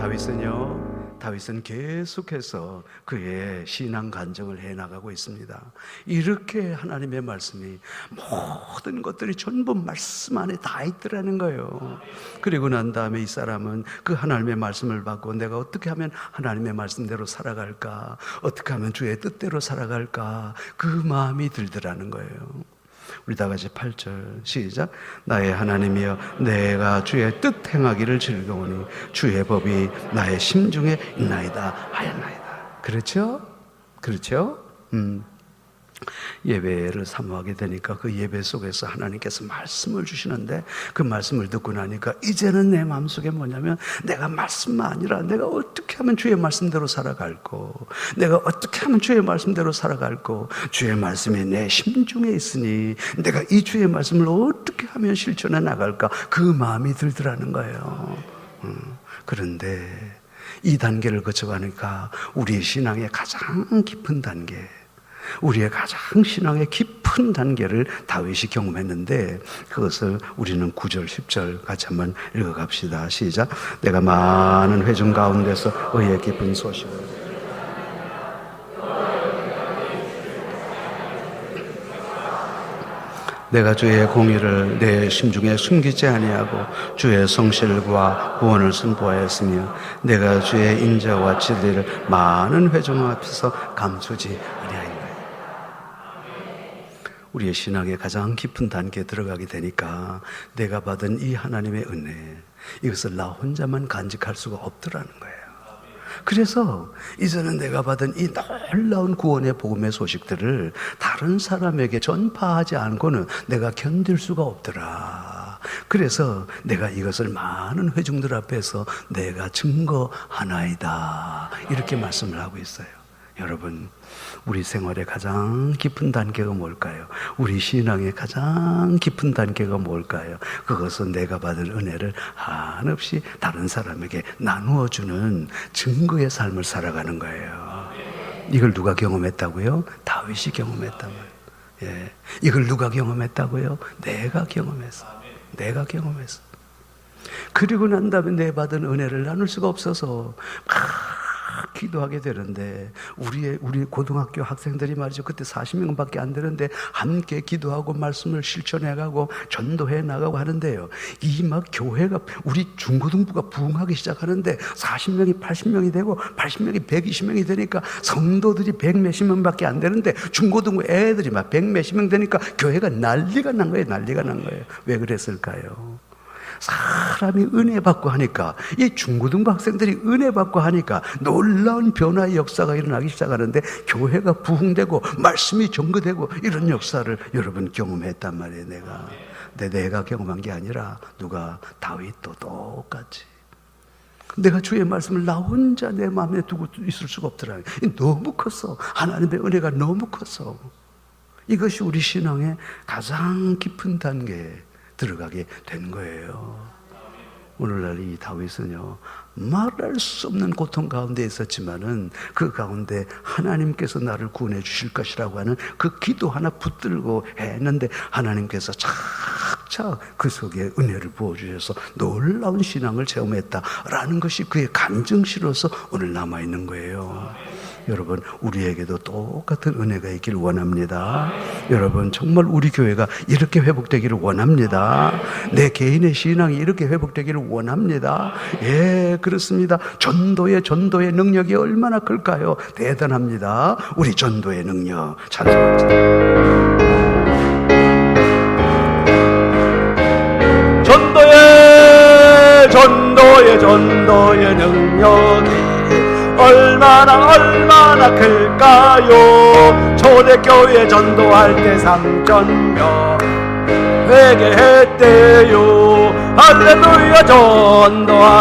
다윗은 계속해서 그의 신앙 간증을 해나가고 있습니다. 이렇게 하나님의 말씀이 모든 것들이 전부 말씀 안에 다 있더라는 거예요. 그리고 난 다음에 이 사람은 그 하나님의 말씀을 받고 내가 어떻게 하면 하나님의 말씀대로 살아갈까, 어떻게 하면 주의 뜻대로 살아갈까, 그 마음이 들더라는 거예요. 우리 다 같이 8절 시작. 나의 하나님이여, 내가 주의 뜻 행하기를 즐거우니 주의 법이 나의 심중에 있나이다 하였나이다. 그렇죠? 예배를 사모하게 되니까 그 예배 속에서 하나님께서 말씀을 주시는데, 그 말씀을 듣고 나니까 이제는 내 마음속에 뭐냐면, 내가 말씀만 아니라 내가 어떻게 하면 주의 말씀대로 살아갈고, 내가 어떻게 하면 주의 말씀대로 살아갈고, 주의 말씀이 내 심중에 있으니 내가 이 주의 말씀을 어떻게 하면 실천해 나갈까, 그 마음이 들더라는 거예요. 그런데 이 단계를 거쳐가니까 우리의 신앙의 가장 깊은 단계, 우리의 가장 신앙의 깊은 단계를 다윗이 경험했는데, 그것을 우리는 9절 10절 같이 한번 읽어갑시다. 시작. 내가 많은 회중 가운데서 의의 깊은 소식을, 내가 주의 공의를 내 심중에 숨기지 아니하고 주의 성실과 구원을 선포하였으며 내가 주의 인자와 진리를 많은 회중 앞에서 감추지 아니하였나이다. 우리의 신앙의 가장 깊은 단계에 들어가게 되니까 내가 받은 이 하나님의 은혜, 이것을 나 혼자만 간직할 수가 없더라는 거예요. 그래서 이제는 내가 받은 이 놀라운 구원의 복음의 소식들을 다른 사람에게 전파하지 않고는 내가 견딜 수가 없더라. 그래서 내가 이것을 많은 회중들 앞에서 내가 증거하나이다, 이렇게 말씀을 하고 있어요. 여러분, 우리 생활의 가장 깊은 단계가 뭘까요? 우리 신앙의 가장 깊은 단계가 뭘까요? 그것은 내가 받은 은혜를 한없이 다른 사람에게 나누어주는 증거의 삶을 살아가는 거예요. 이걸 누가 경험했다고요? 다윗이 경험했단 말이에요. 예. 이걸 누가 경험했다고요? 내가 경험했어. 내가 경험했어. 그리고 난 다음에 내 받은 은혜를 나눌 수가 없어서 기도하게 되는데, 우리 고등학교 학생들이 말이죠, 그때 40명밖에 안 되는데 함께 기도하고 말씀을 실천해가고 전도해 나가고 하는데요, 이 막 교회가, 우리 중고등부가 부흥하기 시작하는데 40명이 80명이 되고 80명이 120명이 되니까 성도들이 100몇십 명밖에 안 되는데 중고등부 애들이 막 100몇십 명 되니까 교회가 난리가 난 거예요. 난리가 난 거예요. 왜 그랬을까요? 사람이 은혜 받고 하니까, 이 중고등부 학생들이 은혜 받고 하니까 놀라운 변화의 역사가 일어나기 시작하는데, 교회가 부흥되고 말씀이 전거되고 이런 역사를 여러분 경험했단 말이에요. 내가 경험한 게 아니라 누가, 다윗도 똑같이. 내가 주의 말씀을 나 혼자 내 마음에 두고 있을 수가 없더라. 너무 컸어. 하나님의 은혜가 너무 컸어. 이것이 우리 신앙의 가장 깊은 단계에 들어가게 된 거예요. 오늘날 이 다윗은요, 말할 수 없는 고통 가운데 있었지만은 그 가운데 하나님께서 나를 구원해 주실 것이라고 하는 그 기도 하나 붙들고 했는데, 하나님께서 착착 그 속에 은혜를 부어주셔서 놀라운 신앙을 체험했다라는 것이 그의 간증시로서 오늘 남아있는 거예요. 여러분, 우리에게도 똑같은 은혜가 있기를 원합니다. 여러분, 정말 우리 교회가 이렇게 회복되기를 원합니다. 내 개인의 신앙이 이렇게 회복되기를 원합니다. 예, 그렇습니다. 전도의 능력이 얼마나 클까요? 대단합니다. 우리 전도의 능력 찬송합니다. 전도의 능력이 얼마나 클까요? 초대교회 전도할 때 3,000명 회개했대요. 할렐루야. 전도합시다.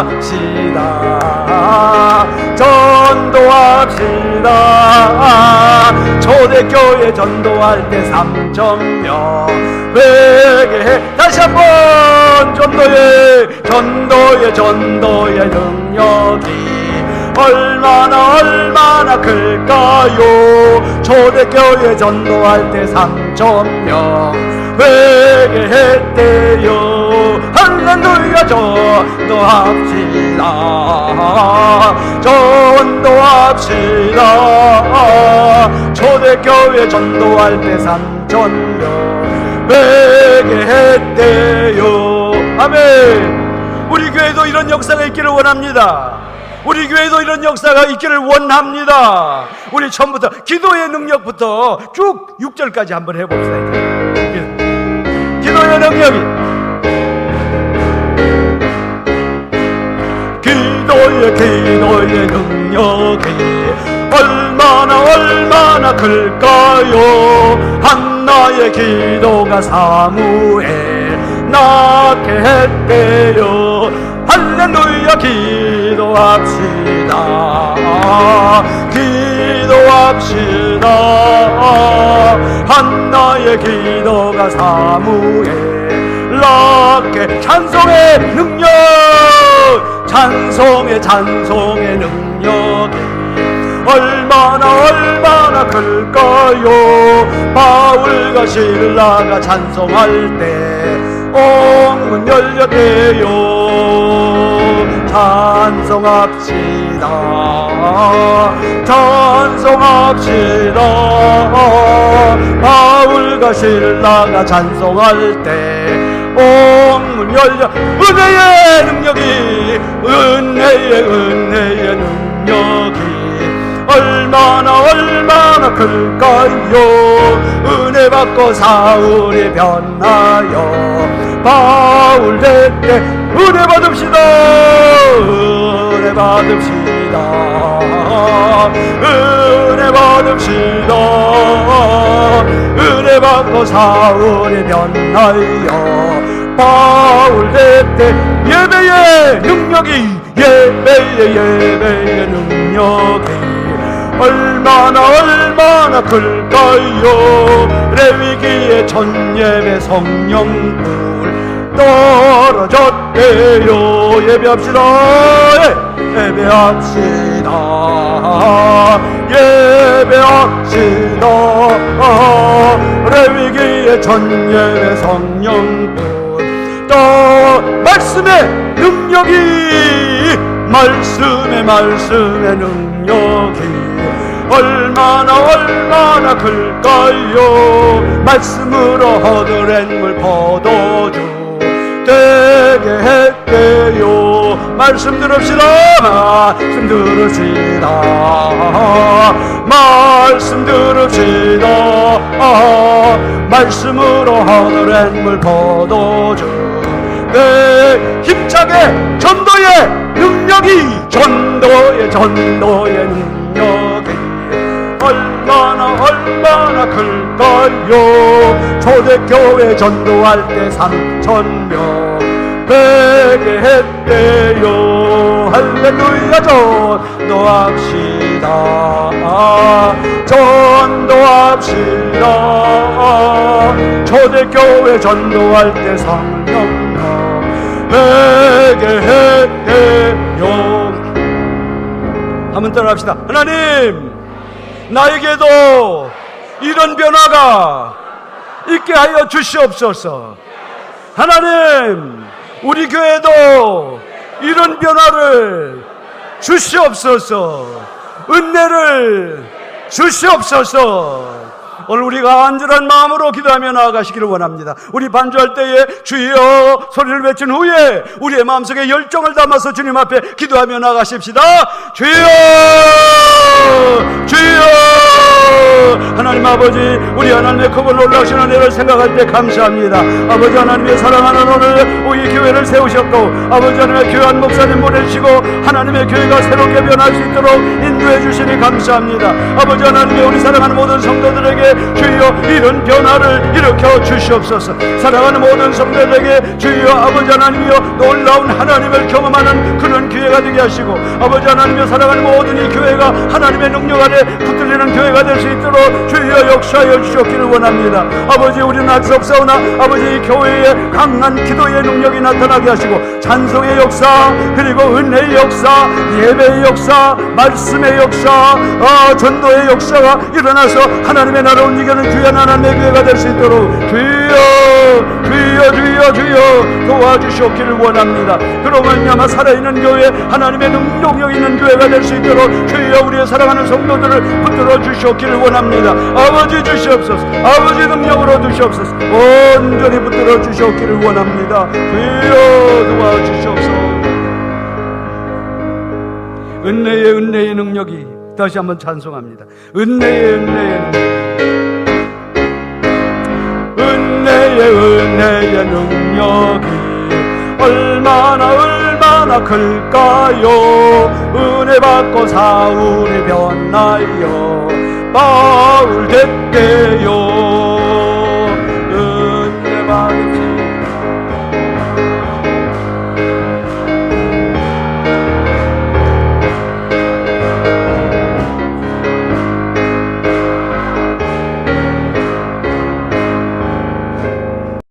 초대교회 전도할 때 3,000명 회개해. 다시 한번, 전도의 능력이 얼마나 클까요? 초대교회 전도할 때 3,000명 회개했대요. 할렐루야. 전도합시다. 초대교회 전도할 때 3,000명 회개했대요. 아멘. 우리 교회도 이런 역사가 있기를 원합니다. 우리 교회도 이런 역사가 있기를 원합니다. 우리 처음부터 기도의 능력부터 쭉 6절까지 한번 해봅시다. 기도의 능력이, 기도의 능력이 얼마나 클까요? 한나의 기도가 사무엘 낳게 했대요. 할렐루야. 기도합시다. 기도합시다. 한나의 기도가 사무엘 낳게. 찬송의 능력, 찬송의 능력이 얼마나 클까요? 바울과 실라가 찬송할 때 옥문 열렸대요. 찬송합시다. 찬송합시다. 바울과 실라가 찬송할 때 옥문 열려. 은혜의 능력이, 은혜의 능력이 얼마나 클까요? 은혜 받고 사울이 변하여 바울 될 때 은혜 받읍시다. 은혜 받읍시다. 은혜 받읍시다. 은혜 받고 사울이 변하여 바울 될 때 예배의 능력이, 예배의 능력이 얼마나 클까요? 레위기의 첫예배 성령불 떨어졌대요. 예배합시다. 예배합시다. 예배합시다. 레위기의 첫예배 성령불 말씀의 능력이, 말씀의 능력이 얼마나 클까요? 말씀으로 허드렛물 포도주 되게 했대요. 말씀 들읍시다. 말씀 들읍시다. 말씀 들읍시다. 말씀으로 허드렛물 포도주 힘차게 전도의 능력이, 전도의 능력이 얼마나 클까요? 초대교회 전도할 때 3,000명 되게 했대요. 할렐루야. 전도합시다. 전도합시다. 초대교회 전도할 때 3,000명 되게 했대요. 한번 따라합시다. 하나님, 나에게도 이런 변화가 있게 하여 주시옵소서. 하나님, 우리 교회도 이런 변화를 주시옵소서. 은혜를 주시옵소서. 오늘 우리가 안전한 마음으로 기도하며 나아가시기를 원합니다. 우리 반주할 때에 주여 소리를 외친 후에 우리의 마음속에 열정을 담아서 주님 앞에 기도하며 나아가십시다. 주여, 주여. 하나님 아버지, 우리 하나님의 크고 놀라우신 은혜를 생각할 때 감사합니다. 아버지 하나님의 사랑하는 오늘 우리 교회를 세우셨고, 아버지 하나님의 교회한 목사님 보내주시고 하나님의 교회가 새롭게 변할 수 있도록 인도해 주시니 감사합니다. 아버지 하나님의 우리 사랑하는 모든 성도들에게 주여 이런 변화를 일으켜 주시옵소서. 사랑하는 모든 성도들에게 주여 아버지 하나님이여 놀라운 하나님을 경험하는 그런 기회가 되게 하시고, 아버지 하나님이여 사랑하는 모든 이 교회가 하나님의 능력 아래 붙들리는 교회가 될 수 있도록 주여 역사하여 주셨기를 원합니다. 아버지, 우리는 알 수 없사오나 아버지 이 교회에 강한 기도의 능력이 나타나게 하시고, 찬송의 역사, 그리고 은혜의 역사, 예배의 역사, 말씀의 역사, 전도의 역사가 일어나서 하나님의 나라 움직이는 귀한 하나님의 교회가 될 수 있도록 주여 도와주셨기를 원합니다. 그로 말미암아 살아있는 교회, 하나님의 능력력 있는 교회가 될 수 있도록 주여 우리의 사랑하는 성도들을 붙들어 주셨기를 원합니다. 아버지 주시옵소서. 아버지 능력으로 주시옵소서. 온전히 붙들어 주셨기를 원합니다. 주여 도와주시옵소서. 은혜의 능력이, 다시 한번 찬송합니다. 은혜의 능력이 얼마나 얼마나 클까요? 은혜 받고 사울이 변하여 바울 됐대요.